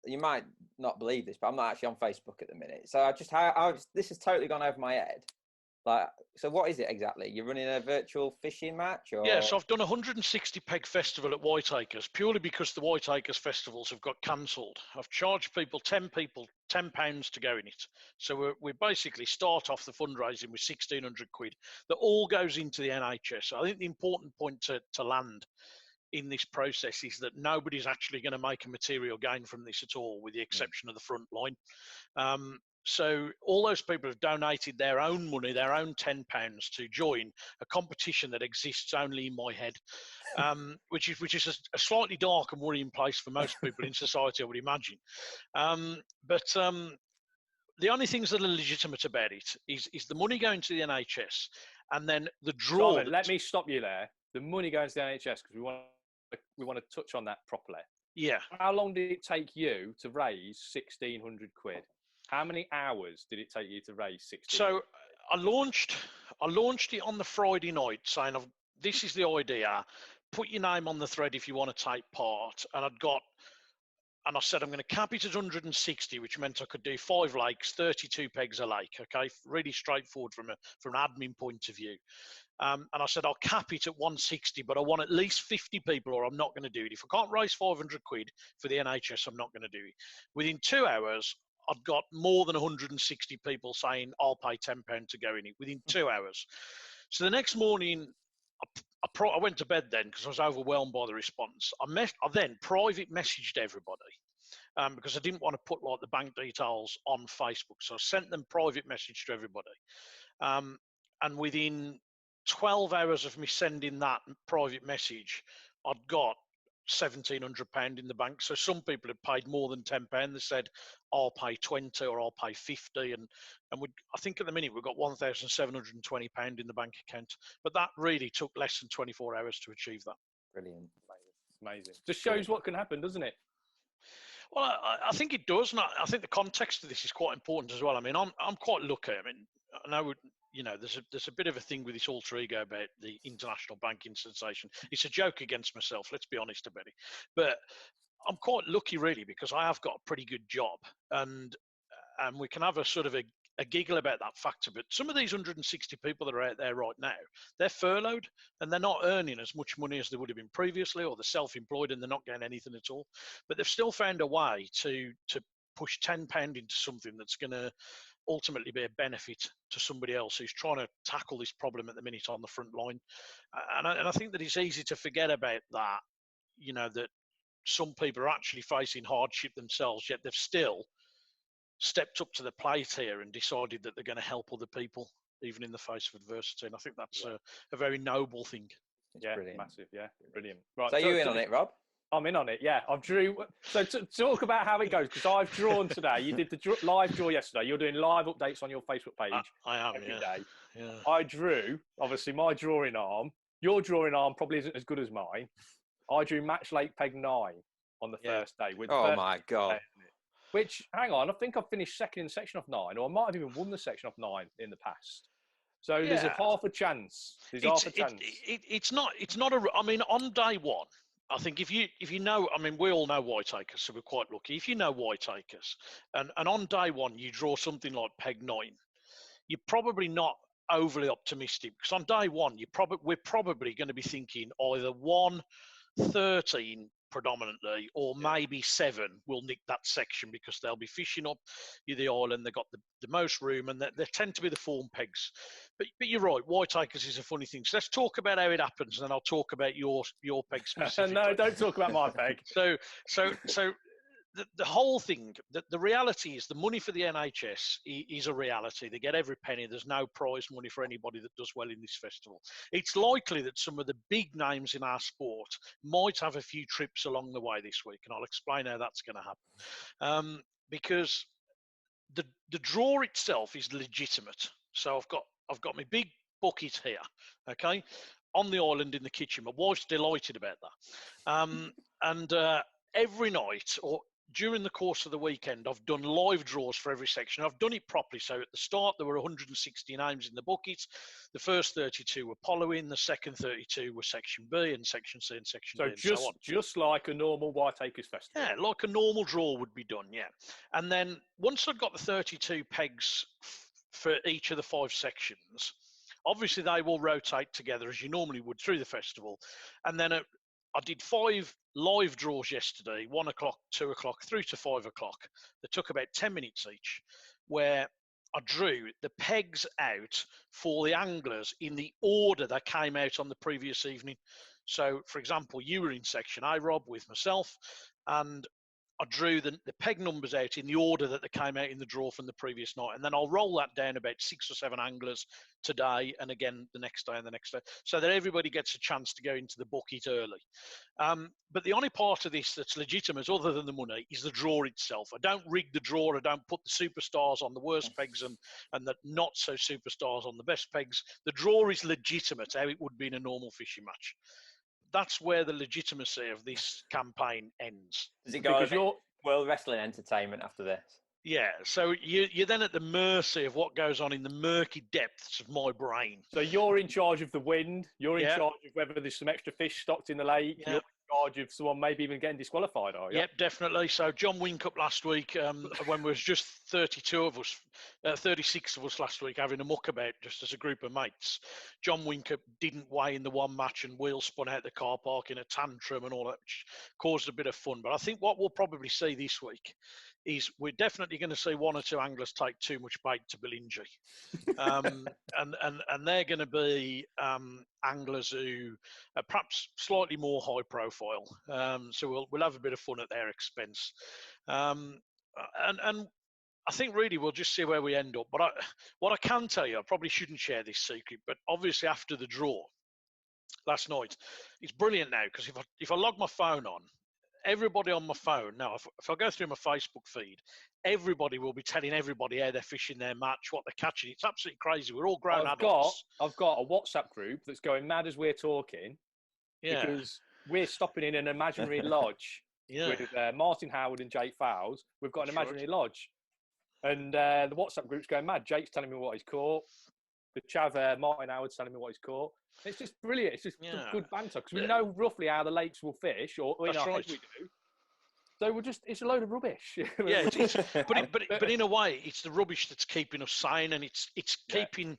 you might not believe this, but I'm not actually on Facebook at the minute. So this has totally gone over my head. Like, so what is it exactly? You're running a virtual fishing match, or? Yeah, so I've done a 160 peg festival at Whiteacres purely because the Whiteacres festivals have got cancelled. I've charged people £10 to go in it. So we basically start off the fundraising with £1,600 that all goes into the NHS. I think the important point to land in this process is that nobody's actually going to make a material gain from this at all, with the exception of the front line. So all those people have donated their own money, their own £10 to join a competition that exists only in my head, which is a slightly dark and worrying place for most people in society, I would imagine. But the only things that are legitimate about it is the money going to the NHS, and then the draw. Simon, let me stop you there. The money going to the NHS, because we want to touch on that properly. Yeah. How long did it take you to raise £1,600? How many hours did it take you to raise £1,600? So I launched it on the Friday night, saying, this is the idea. Put your name on the thread if you want to take part. And I said, I'm going to cap it at 160, which meant I could do 5 lakes, 32 pegs a lake. Okay, really straightforward from an admin point of view. And I said, I'll cap it at 160, but I want at least 50 people, or I'm not going to do it. If I can't raise £500 for the NHS, I'm not going to do it. Within 2 hours, I'd got more than 160 people saying, I'll pay £10 to go in it within 2 hours. So the next morning, I went to bed then because I was overwhelmed by the response. I then private messaged everybody because I didn't want to put like the bank details on Facebook. So I sent them private message to everybody. And within 12 hours of me sending that private message, I'd got £1,700 in the bank. So some people had paid more than £10. They said, I'll pay 20 or I'll pay 50. And I think at the minute we've got £1,720 in the bank account. But that really took less than 24 hours to achieve that. Brilliant. Amazing. Just shows what can happen, doesn't it? Well, I think it does. And I think the context of this is quite important as well. I mean, I'm quite lucky. I mean, I know, there's a bit of a thing with this alter ego about the international banking sensation. It's a joke against myself, let's be honest about it. But I'm quite lucky, really, because I have got a pretty good job, and we can have a sort of a giggle about that factor. But some of these 160 people that are out there right now, they're furloughed and they're not earning as much money as they would have been previously, or they're self-employed and they're not getting anything at all. But they've still found a way to push £10 into something that's going to ultimately be a benefit to somebody else who's trying to tackle this problem at the minute on the front line. And I think that it's easy to forget about that, that some people are actually facing hardship themselves, yet they've still stepped up to the plate here and decided that they're going to help other people, even in the face of adversity. And I think that's a very noble thing. Brilliant. Massive, yeah, brilliant. Right, So you in on it, Rob? I'm in on it, yeah. I've drew. So to talk about how it goes, because I've drawn today. You did the live draw yesterday. You're doing live updates on your Facebook page. I am, every day. Yeah. I drew, obviously, my drawing arm. Your drawing arm probably isn't as good as mine. I drew match lake peg 9 on the first day. My God. Which, hang on, I think I've finished second in section of 9, or I might have even won the section of 9 in the past. So there's a half a chance. It's not I mean, on day one, I think if you know, I mean, we all know Whiteacres, so we're quite lucky. If you know Whiteacres, and on day one you draw something like peg 9, you're probably not overly optimistic, because on day one, we're probably going to be thinking either 1-13 predominantly, or maybe 7 will nick that section because they'll be fishing up the island. They've got the most room, and they tend to be the form pegs. But you're right, Whiteacres is a funny thing. So let's talk about how it happens, and then I'll talk about your peg specifically. No, don't talk about my peg. So the whole thing, the reality is the money for the NHS is a reality. They get every penny. There's no prize money for anybody that does well in this festival. It's likely that some of the big names in our sport might have a few trips along the way this week, and I'll explain how that's going to happen. Because the draw itself is legitimate. So I've got my big bucket here, okay, on the island in the kitchen. My wife's delighted about that. Every night, or during the course of the weekend, I've done live draws for every section. I've done it properly. So at the start, there were 160 names in the bucket. The first 32 were following. The second 32 were Section B and Section C and Section D, and so on. Just like a normal Whiteacres festival. Yeah, like a normal draw would be done, yeah. And then once I'd got the 32 pegs for each of the 5 sections, obviously they will rotate together as you normally would through the festival. And then I did 5 live draws yesterday, 1 o'clock, 2 o'clock, through to 5 o'clock. They took about 10 minutes each, where I drew the pegs out for the anglers in the order that came out on the previous evening. So, for example, you were in Section A, Rob, with myself, and I drew the peg numbers out in the order that they came out in the draw from the previous night. And then I'll roll that down about 6 or 7 anglers today, and again the next day and the next day, so that everybody gets a chance to go into the bucket early. But the only part of this that's legitimate, other than the money, is the draw itself. I don't rig the draw. I don't put the superstars on the worst pegs and the not so superstars on the best pegs. The draw is legitimate, how it would be in a normal fishing match. That's where the legitimacy of this campaign ends. Does it go to World Wrestling Entertainment after this? Yeah, so you're then at the mercy of what goes on in the murky depths of my brain. So you're in charge of the wind. You're in charge of whether there's some extra fish stocked in the lake. You're in charge of someone maybe even getting disqualified, are you? Yep, definitely. So John Winkup last week, when there was just 36 of us last week having a muck about just as a group of mates, John Winkup didn't weigh in the one match and wheels spun out the car park in a tantrum and all that, which caused a bit of fun. But I think what we'll probably see this week is we're definitely going to see 1 or 2 anglers take too much bait to Belingi. And they're going to be anglers who are perhaps slightly more high profile. So we'll have a bit of fun at their expense. And I think really we'll just see where we end up. But what I can tell you, I probably shouldn't share this secret, but obviously after the draw last night, it's brilliant now, because if I log my phone on, everybody on my phone now, if I go through my Facebook feed, everybody will be telling everybody how they're fishing their match, what they're catching. It's absolutely crazy. We're all grown adults. I've got a WhatsApp group that's going mad as we're talking, because we're stopping in an imaginary lodge with Martin Howard and Jake Fowles. We've got an imaginary lodge, and the WhatsApp group's going mad. Jake's telling me what he's caught. The chav, Martin Howard's telling me what he's caught. It's just brilliant. It's just good banter, because we know roughly how the lakes will fish, or in our head we do. So it's a load of rubbish. But in a way, it's the rubbish that's keeping us sane, and it's keeping.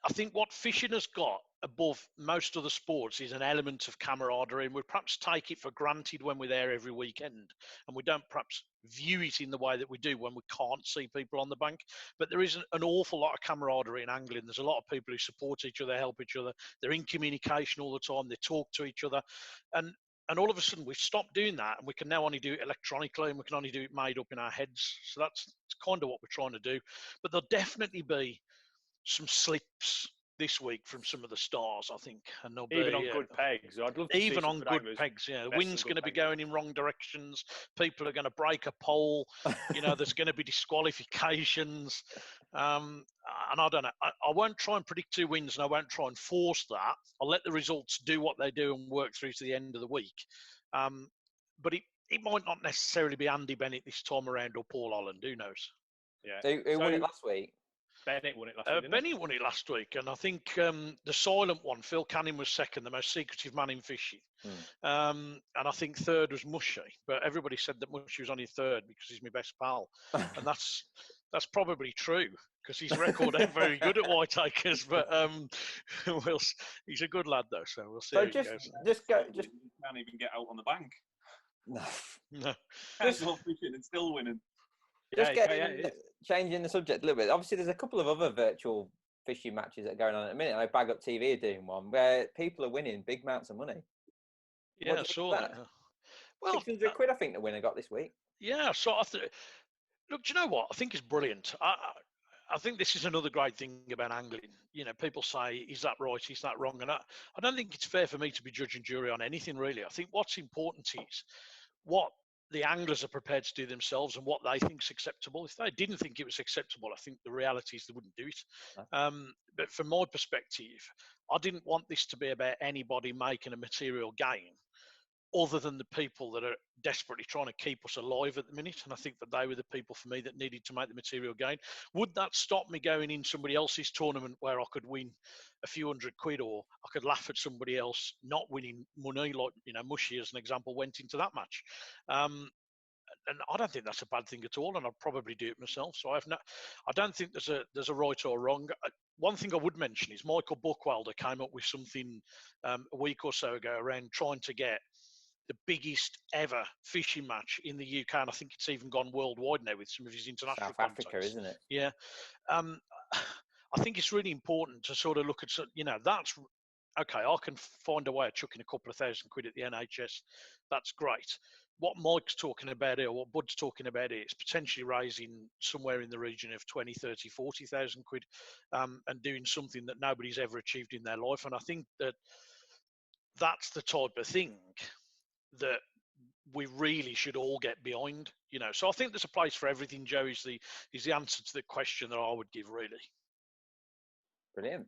I think what fishing has got above most other sports is an element of camaraderie, and we perhaps take it for granted when we're there every weekend, and we don't perhaps view it in the way that we do when we can't see people on the bank. But there is an awful lot of camaraderie in angling. There's a lot of people who support each other, help each other. They're in communication all the time. They talk to each other, and all of a sudden we've stopped doing that, and we can now only do it electronically, and we can only do it made up in our heads. So that's kind of what we're trying to do. But there'll definitely be some slips this week from some of the stars, I think, and they'll even be, on good pegs. I'd love to even see on good pegs. Yeah, the wind's going to be going in wrong directions. People are going to break a pole. There's going to be disqualifications, and I don't know. I won't try and predict 2 wins, and I won't try and force that. I'll let the results do what they do and work through to the end of the week. But it might not necessarily be Andy Bennett this time around, or Paul Holland. Who knows? Yeah. Who won it last week? Bennett won it last week. Benny won it last week, and I think the silent one, Phil Canning, was second, the most secretive man in fishing. And I think third was Mushy, but everybody said that Mushy was only third because he's my best pal, and that's That's probably true because his record ain't very good at Whiteacres, but he's a good lad though, so we'll see. So how it goes. just go. You can't even get out on the bank. No. No. Can't go fishing and still winning. Just changing the subject a little bit. Obviously, there's a couple of other virtual fishing matches that are going on at the minute. I Bag Up TV are doing one where people are winning big amounts of money. Yeah, I saw that. Well, 600 quid, I think the winner got this week. Yeah, so look, do you know what? I think it's brilliant. I think this is another great thing about angling. You know, people say, is that right? Is that wrong? And I don't think it's fair for me to be judge and jury on anything, really. I think what's important is what the anglers are prepared to do themselves and what they think is acceptable. If they didn't think it was acceptable, I think the reality is they wouldn't do it. No. But from my perspective, I didn't want this to be about anybody making a material gain other than the people that are desperately trying to keep us alive at the minute. And I think that they were the people for me that needed to make the material gain. Would that stop me going in somebody else's tournament where I could win a few hundred quid, or I could laugh at somebody else not winning money, like, you know, Mushy, as an example, went into that match. And I don't think that's a bad thing at all, and I'd probably do it myself. So I don't think there's a right or wrong. One thing I would mention is Michael Buckwalder came up with something a week or so ago around trying to get the biggest ever fishing match in the UK, and I think it's even gone worldwide now with some of his international South Africa, contacts. isn't it? Yeah. I think it's really important to sort of look at, you know, that's okay. I can find a way of chucking a couple of thousand quid at the NHS. That's great. What Mike's talking about here, what Bud's talking about here, is potentially raising somewhere in the region of 20, 30, 40,000 quid and doing something that nobody's ever achieved in their life. And I think that that's the type of thing that we really should all get behind, you know. So I think there's a place for everything, Joe, is the answer to the question that I would give, really. Brilliant.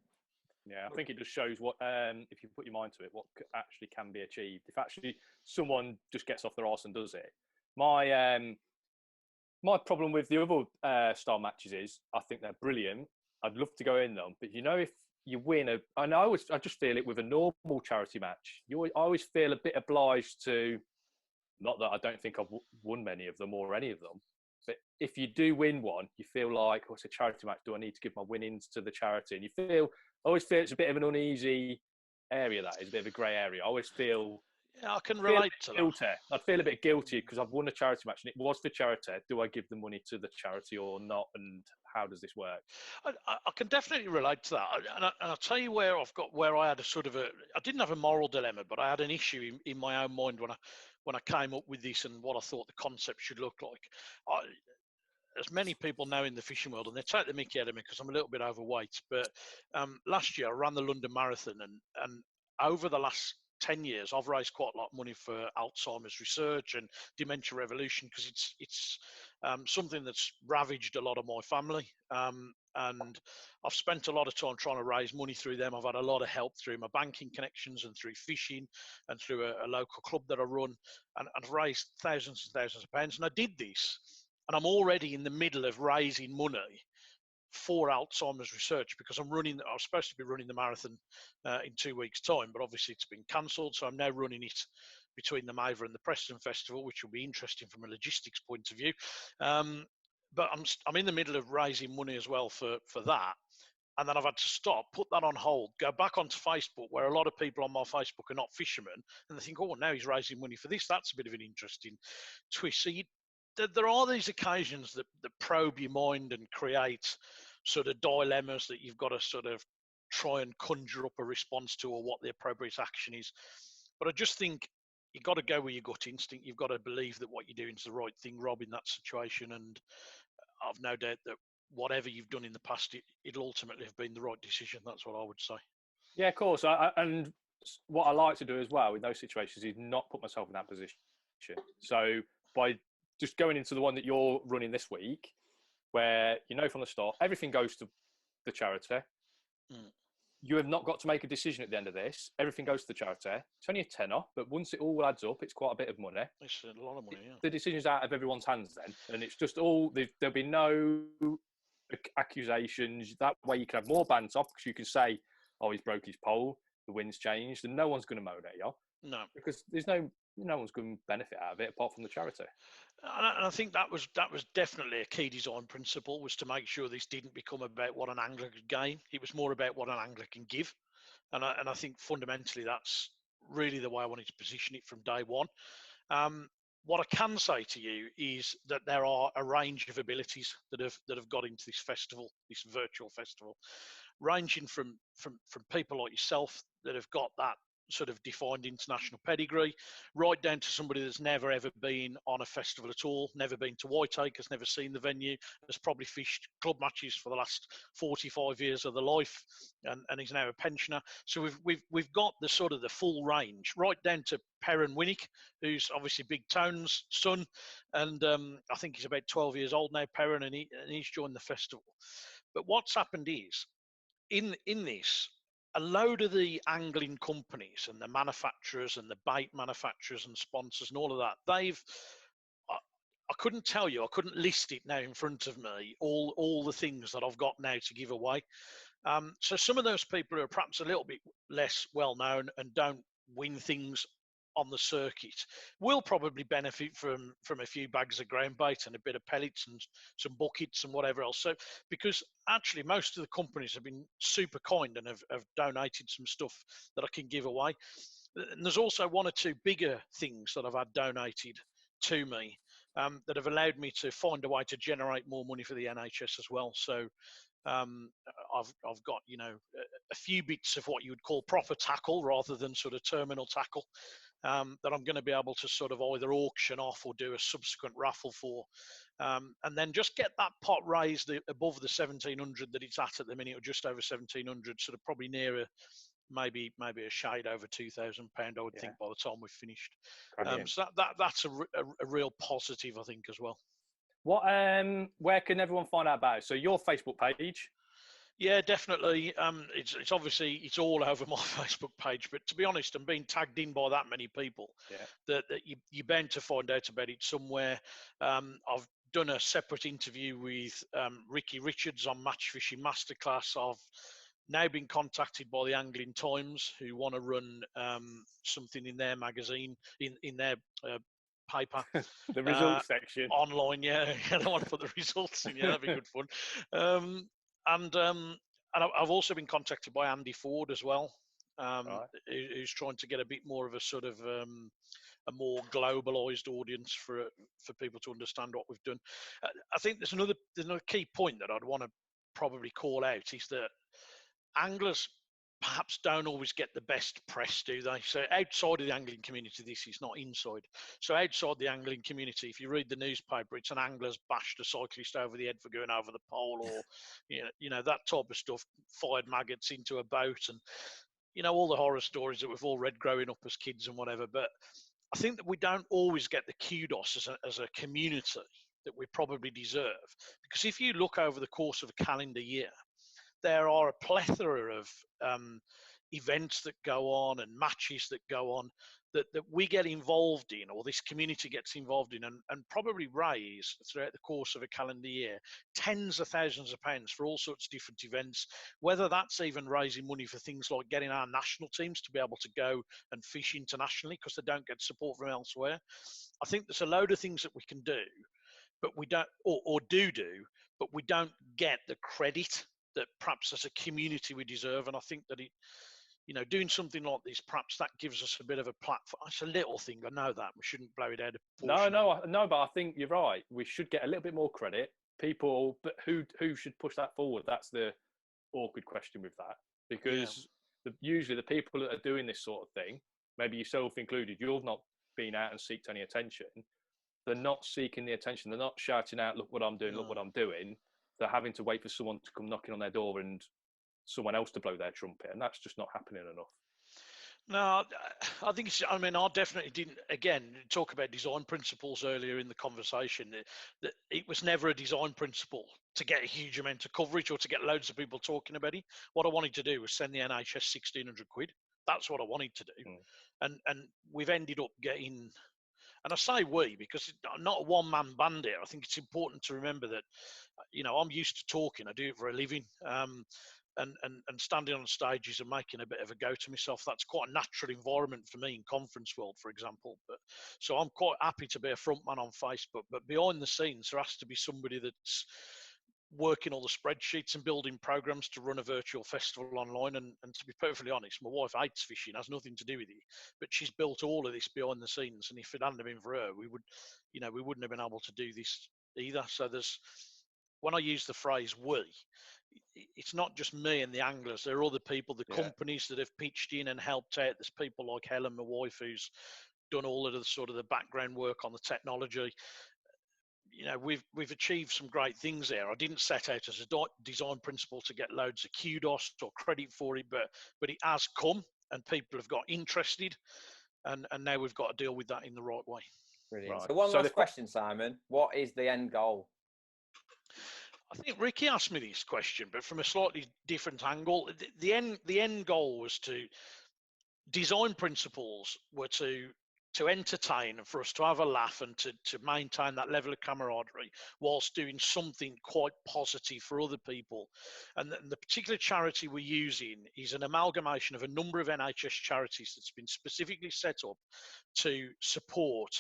Yeah, I think it just shows what, if you put your mind to it, what actually can be achieved. If actually someone just gets off their arse and does it. My problem with the other style matches is I think they're brilliant. I'd love to go in them, but you know, if you win I just feel it with a normal charity match. I always feel a bit obliged to, not that I don't think I've won many of them or any of them, but if you do win one, you feel like, oh, it's a charity match. Do I need to give my winnings to the charity? And I always feel it's a bit of an uneasy area. That is a bit of a grey area. I always feel. Yeah, I can relate to that. I'd feel a bit guilty because I've won a charity match and it was for charity. Do I give the money to the charity or not? And how does this work? I can definitely relate to that. And I'll tell you where I had I didn't have a moral dilemma, but I had an issue in my own mind when I came up with this and what I thought the concept should look like. As many people know in the fishing world, and they take the mickey out of me because I'm a little bit overweight, but last year I ran the London Marathon, and over the last 10 years, I've raised quite a lot of money for Alzheimer's research and Dementia Revolution, because it's something that's ravaged a lot of my family. And I've spent a lot of time trying to raise money through them. I've had a lot of help through my banking connections and through fishing and through a local club that I run, and I've raised thousands and thousands of pounds. And I did this, and I'm already in the middle of raising money for Alzheimer's research, because I was supposed to be running the marathon in 2 weeks' time, but obviously it's been cancelled. So I'm now running it between the Maver and the Preston Festival, which will be interesting from a logistics point of view. But I'm in the middle of raising money as well for that. And then I've had to stop, put that on hold, go back onto Facebook, where a lot of people on my Facebook are not fishermen, and they think, oh, now he's raising money for this. That's a bit of an interesting twist. So there are these occasions that probe your mind and create sort of dilemmas that you've got to sort of try and conjure up a response to, or what the appropriate action is. But I just think you've got to go with your gut instinct. You've got to believe that what you're doing is the right thing, Rob, in that situation. And I've no doubt that whatever you've done in the past, it'll ultimately have been the right decision. That's what I would say. Yeah, of course. And what I like to do as well in those situations is not put myself in that position. So by just going into the one that you're running this week, where you know from the start everything goes to the charity. You have not got to make a decision at the end of this. Everything goes to the charity. It's only a tenner, but once it all adds up, it's quite a bit of money. It's a lot of money, yeah. The decision's out of everyone's hands then, and it's just there'll be no accusations. That way you can have more banter, because you can say, oh, he's broke his pole, the wind's changed, and no one's going to moan at you. No. Because there's no no one's going to benefit out of it apart from the charity. And I think that was definitely a key design principle, was to make sure this didn't become about what an angler could gain. It was more about what an angler can give. And I think fundamentally that's really the way I wanted to position it from day one. What I can say to you is that there are a range of abilities that have got into this festival, this virtual festival, ranging from people like yourself that have got that sort of defined international pedigree, right down to somebody that's never ever been on a festival at all, never been to Whiteacre, has never seen the venue, has probably fished club matches for the last 45 years of their life, and he's now a pensioner. So we've got the sort of the full range, right down to Perrin Winnick, who's obviously Big Tone's son, and I think he's about 12 years old now, Perrin, and he's joined the festival. But what's happened is, in this, a load of the angling companies and the manufacturers and the bait manufacturers and sponsors and all of that, I couldn't tell you, I couldn't list it now in front of me, all the things that I've got now to give away. So some of those people who are perhaps a little bit less well known and don't win things on the circuit will probably benefit from a few bags of ground bait and a bit of pellets and some buckets and whatever else. So, because actually most of the companies have been super kind and have donated some stuff that I can give away. And there's also one or two bigger things that I've had donated to me that have allowed me to find a way to generate more money for the NHS as well. So I've got, you know, a few bits of what you would call proper tackle rather than sort of terminal tackle that I'm going to be able to sort of either auction off or do a subsequent raffle for, and then just get that pot raised above the 1,700 that it's at the minute, or just over 1,700, sort of probably nearer maybe a shade over £2,000, I would think, by the time we've finished. So that's a real positive, I think, as well. What where can everyone find out about it? So your Facebook page? Yeah, definitely. It's obviously it's all over my Facebook page, but to be honest, I'm being tagged in by that many people that you're bound to find out about it somewhere. I've done a separate interview with Ricky Richards on Match Fishing Masterclass. I've now been contacted by the Angling Times, who want to run something in their magazine, in their paper. The results section. Online, yeah. I don't want to put the results in, yeah, that'd be good fun. And I've also been contacted by Andy Ford as well, who's trying to get a bit more of a sort of a more globalized audience for people to understand what we've done. I think there's another key point that I'd want to probably call out, is that anglers perhaps don't always get the best press, do they? So outside of the angling community, this is not inside. So outside the angling community, if you read the newspaper, it's an angler's bashed a cyclist over the head for going over the pole, or you know that type of stuff, fired maggots into a boat, and you know all the horror stories that we've all read growing up as kids and whatever. But I think that we don't always get the kudos as a community that we probably deserve, because if you look over the course of a calendar year, there are a plethora of events that go on and matches that go on that we get involved in, or this community gets involved in, and probably raise throughout the course of a calendar year tens of thousands of pounds for all sorts of different events, whether that's even raising money for things like getting our national teams to be able to go and fish internationally because they don't get support from elsewhere. I think there's a load of things that we can do, but we don't, or do, but we don't get the credit that perhaps as a community we deserve. And I think that doing something like this, perhaps that gives us a bit of a platform. It's a little thing, I know that. We shouldn't blow it out of proportion. No, but I think you're right. We should get a little bit more credit. People, but who should push that forward? That's the awkward question with that. Because usually the people that are doing this sort of thing, maybe yourself included, you've not been out and seeked any attention. They're not seeking the attention. They're not shouting out, look what I'm doing, look what I'm doing. They're having to wait for someone to come knocking on their door and someone else to blow their trumpet, and that's just not happening enough. No, I think I definitely didn't, again, talk about design principles earlier in the conversation, that it was never a design principle to get a huge amount of coverage or to get loads of people talking about it. What I wanted to do was send the NHS 1,600 quid. That's what I wanted to do. And we've ended up getting, and I say we because I'm not a one-man band here. I think it's important to remember that, I'm used to talking. I do it for a living. and standing on stages and making a bit of a go to myself. That's quite a natural environment for me in conference world, for example. But so I'm quite happy to be a front man on Facebook, but behind the scenes, there has to be somebody that's working all the spreadsheets and building programs to run a virtual festival online. And to be perfectly honest, my wife hates fishing, has nothing to do with it, but she's built all of this behind the scenes. And if it hadn't been for her, we wouldn't have been able to do this either. So when I use the phrase "we," it's not just me and the anglers. There are other people, the companies that have pitched in and helped out. There's people like Helen, my wife, who's done all of the sort of the background work on the technology. We've achieved some great things there. I didn't set out as a design principle to get loads of kudos or credit for it, but it has come and people have got interested, and now we've got to deal with that in the right way. Brilliant. Right. So one last question, Simon. What is the end goal? I think Ricky asked me this question, but from a slightly different angle. The end goal was to design principles were to entertain and for us to have a laugh and to maintain that level of camaraderie whilst doing something quite positive for other people. And the particular charity we're using is an amalgamation of a number of NHS charities that's been specifically set up to support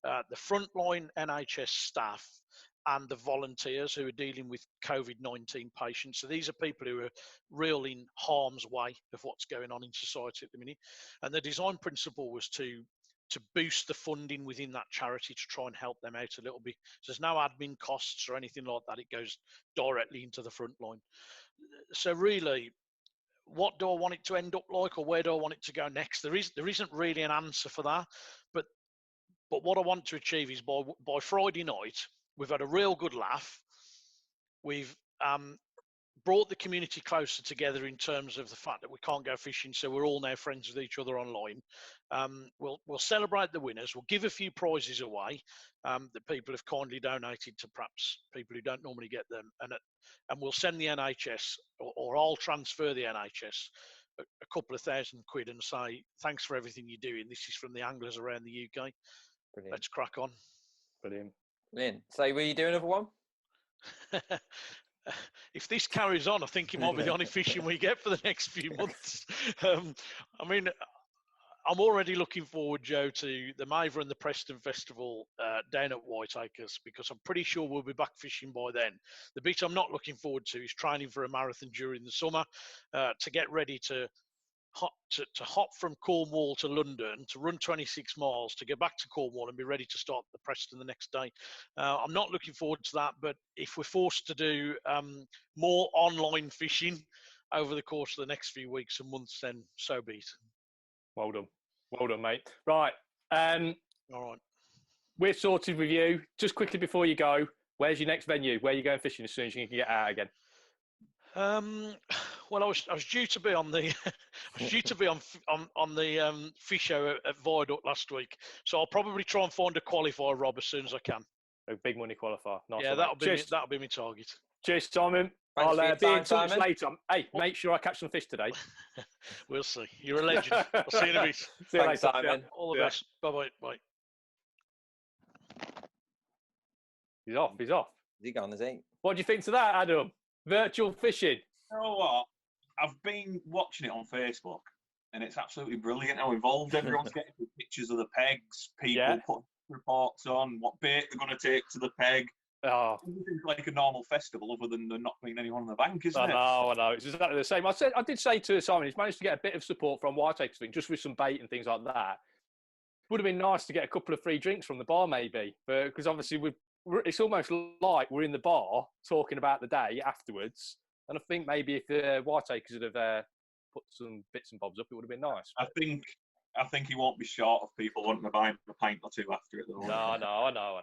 the frontline NHS staff and the volunteers who are dealing with COVID-19 patients. So these are people who are really in harm's way of what's going on in society at the minute. And the design principle was to boost the funding within that charity to try and help them out a little bit. So there's no admin costs or anything like that. It goes directly into the front line. So really, what do I want it to end up like, or where do I want it to go next? There isn't really an answer for that. But what I want to achieve is by Friday night, we've had a real good laugh. We've brought the community closer together in terms of the fact that we can't go fishing, so we're all now friends with each other online. We'll celebrate the winners. We'll give a few prizes away that people have kindly donated to perhaps people who don't normally get them, and we'll send the NHS, or I'll transfer the NHS a couple of £1,000 and say thanks for everything you're doing. This is from the anglers around the UK. Brilliant. Let's crack on. Brilliant. So will you do another one? If this carries on, I think it might be the only fishing we get for the next few months. I mean, I'm already looking forward, Joe, to the Maver and the Preston Festival down at Whiteacres, because I'm pretty sure we'll be back fishing by then. The bit I'm not looking forward to is training for a marathon during the summer to get ready to hop from Cornwall to London, to run 26 miles, to get back to Cornwall and be ready to start the Preston the next day. I'm not looking forward to that, but if we're forced to do more online fishing over the course of the next few weeks and months, then so be it. Well done, mate. Right. All right. We're sorted with you. Just quickly before you go, where's your next venue? Where are you going fishing as soon as you can get out again? Well, I was due to be on the on the fish show at Viaduct last week, so I'll probably try and find a qualifier, Rob, as soon as I can. A big money qualifier. Nice. Yeah, that'll be my target. Cheers, Simon. I'll be in touch later. Hey, make sure I catch some fish today. We'll see. You're a legend. I'll see you in a bit. See you later, Simon. All the best. Bye. He's off. Is he gone, is he? What do you think to that, Adam? Virtual fishing. You know what? I've been watching it on Facebook, and it's absolutely brilliant how involved everyone's getting with pictures of the pegs, people putting reports on what bait they're going to take to the peg. Oh. It's like a normal festival, other than there not being anyone in the bank, isn't it? I know. It's exactly the same. I did say to Simon, he's managed to get a bit of support from Whiteacres thing, just with some bait and things like that. Would have been nice to get a couple of free drinks from the bar, maybe, because obviously it's almost like we're in the bar talking about the day afterwards. And I think maybe if Whiteacres would have put some bits and bobs up, it would have been nice. I think he won't be short of people wanting to buy a pint or two after it, though. No, I know.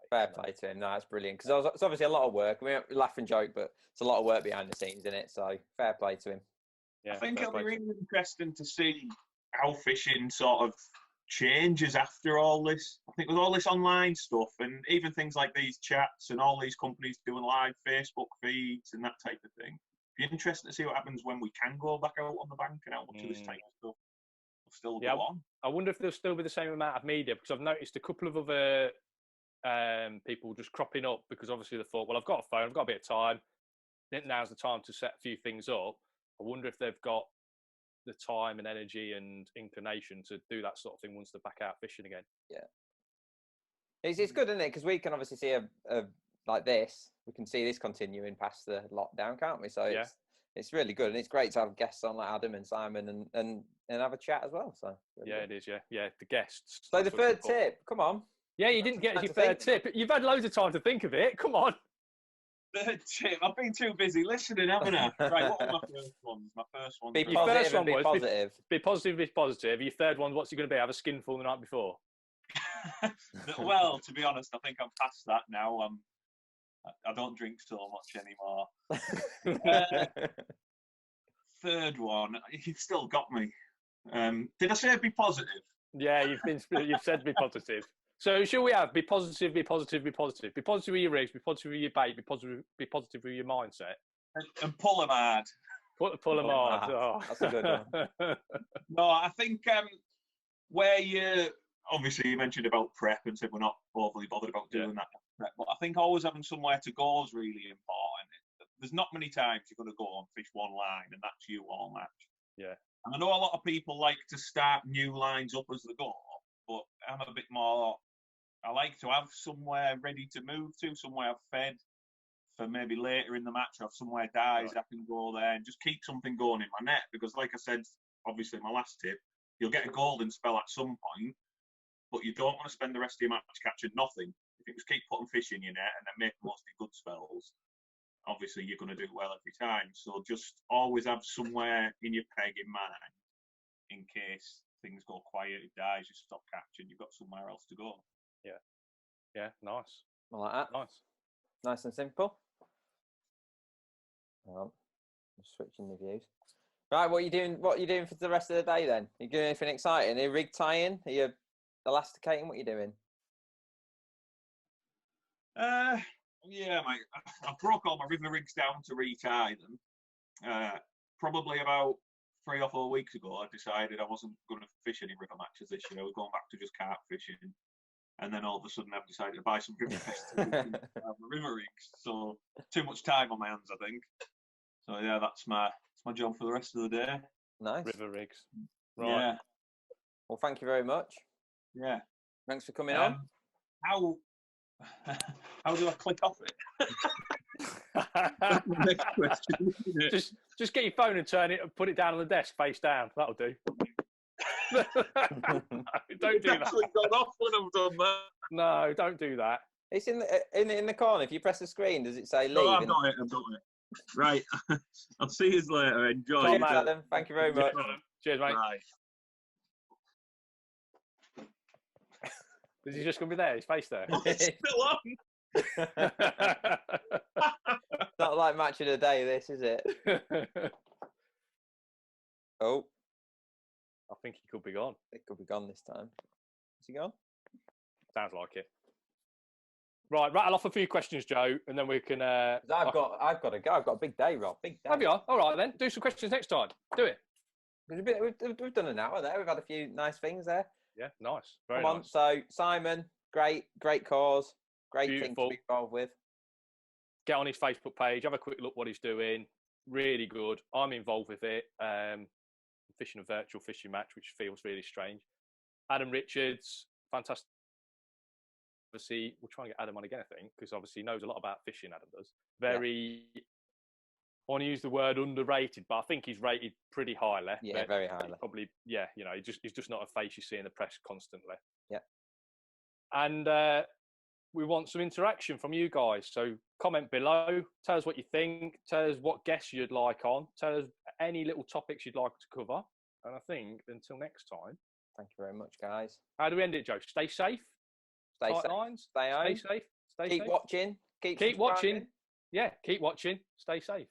Fair play to him. No, it's brilliant, because it's obviously a lot of work. We laugh and joke, but it's a lot of work behind the scenes, isn't it? So fair play to him. Yeah, I think it'll be really interesting to see how fishing sort of changes after all this. I think with all this online stuff, and even things like these chats and all these companies doing live Facebook feeds and that type of thing, it'll be interesting to see what happens when we can go back out on the bank, and how much of this type of stuff will still go on. I wonder if there'll still be the same amount of media, because I've noticed a couple of other people just cropping up, because obviously they thought, well, I've got a phone, I've got a bit of time, now's the time to set a few things up. I wonder if they've got the time and energy and inclination to do that sort of thing once they're back out fishing again. Yeah. It's good, isn't it? Because we can obviously see a like this. We can see this continuing past the lockdown, can't we? So it's really good, and it's great to have guests on like Adam and Simon and have a chat as well. So really it is. Yeah, the guests. So the third tip, come on. Yeah, you didn't get your third tip. You've had loads of time to think of it. Come on. Third tip. I've been too busy listening, haven't I? Right, what were my first ones? My first one. Be positive and be positive. Be positive, be positive. Your third one, what's it going to be? Have a skinful the night before? Well, to be honest, I think I'm past that now. I don't drink so much anymore. Third one, you've still got me. Did I say be positive? Yeah, you've said be positive. So shall we have be positive, be positive, be positive, be positive with your rigs, be positive with your bait, be positive with your mindset, and pull them hard. Pull them hard. Oh. That's a good one. No, I think where you obviously you mentioned about prep and said we're not overly bothered about doing that prep, but I think always having somewhere to go is really important. There's not many times you're going to go and fish one line and that's you all match. Yeah. And I know a lot of people like to start new lines up as they go, but I'm a bit more. I like to have somewhere ready to move to, somewhere I've fed for maybe later in the match. Have somewhere dies I can go there and just keep something going in my net. Because, like I said, obviously my last tip, you'll get a golden spell at some point, but you don't want to spend the rest of your match catching nothing. If you just keep putting fish in your net and then make mostly good spells, obviously you're going to do well every time. So just always have somewhere in your peg in mind in case things go quiet, it dies, you stop catching, you've got somewhere else to go. Yeah, nice. I like that. Nice and simple. Well, I'm switching the views. Right, what are you doing? What are you doing for the rest of the day then? Are you doing anything exciting? Are you rig tying? Are you elasticating? What are you doing? Yeah, mate. I broke all my river rigs down to retie them. Probably about 3 or 4 weeks ago, I decided I wasn't going to fish any river matches this year. I was going back to just carp fishing. And then all of a sudden I've decided to buy some river river rigs. So too much time on my hands, I think. So yeah, that's my job for the rest of the day. Nice. River rigs. Right. Yeah. Well, thank you very much. Yeah. Thanks for coming on. How do I click off it? Next question. Just get your phone and put it down on the desk face down. That'll do. Don't do that. Actually gone off when I've done that. No, don't do that. It's in the corner. If you press the screen, does it say leave? No, I've got it. Right. I'll see you later. Enjoy. Thanks, Adam. Thank you very much. Cheers, mate. Bye. Is he just going to be there? His face there? It's still on. Not like match of the day, this, is it? Oh. I think he could be gone. It could be gone this time. Is he gone? Sounds like it. Right, rattle off a few questions, Joe, and then we can. I've got to go. I've got a big day, Rob. Big day. Have you? All right, then. Do some questions next time. Do it. We've done an hour there. We've had a few nice things there. Yeah, nice. Very Come on. nice. So, Simon, great cause. Great Beautiful. thing to be involved with. Get on his Facebook page. Have a quick look what he's doing. Really good. I'm involved with it. Fishing a virtual fishing match, which feels really strange. Adam Richards, fantastic. Obviously, we'll try and get Adam on again, I think, because obviously he knows a lot about fishing, Adam does. Very, I want to use the word underrated, but I think he's rated pretty highly. Yeah, very highly. Probably, yeah, he's just not a face you see in the press constantly. Yeah. And we want some interaction from you guys. So comment below, tell us what you think, tell us what guests you'd like on, tell us any little topics you'd like to cover. And I think until next time. Thank you very much, guys. How do we end it, Joe? Stay safe. Stay safe. Lines. Stay home. Stay safe. Keep watching. Keep watching. Yeah, keep watching. Stay safe.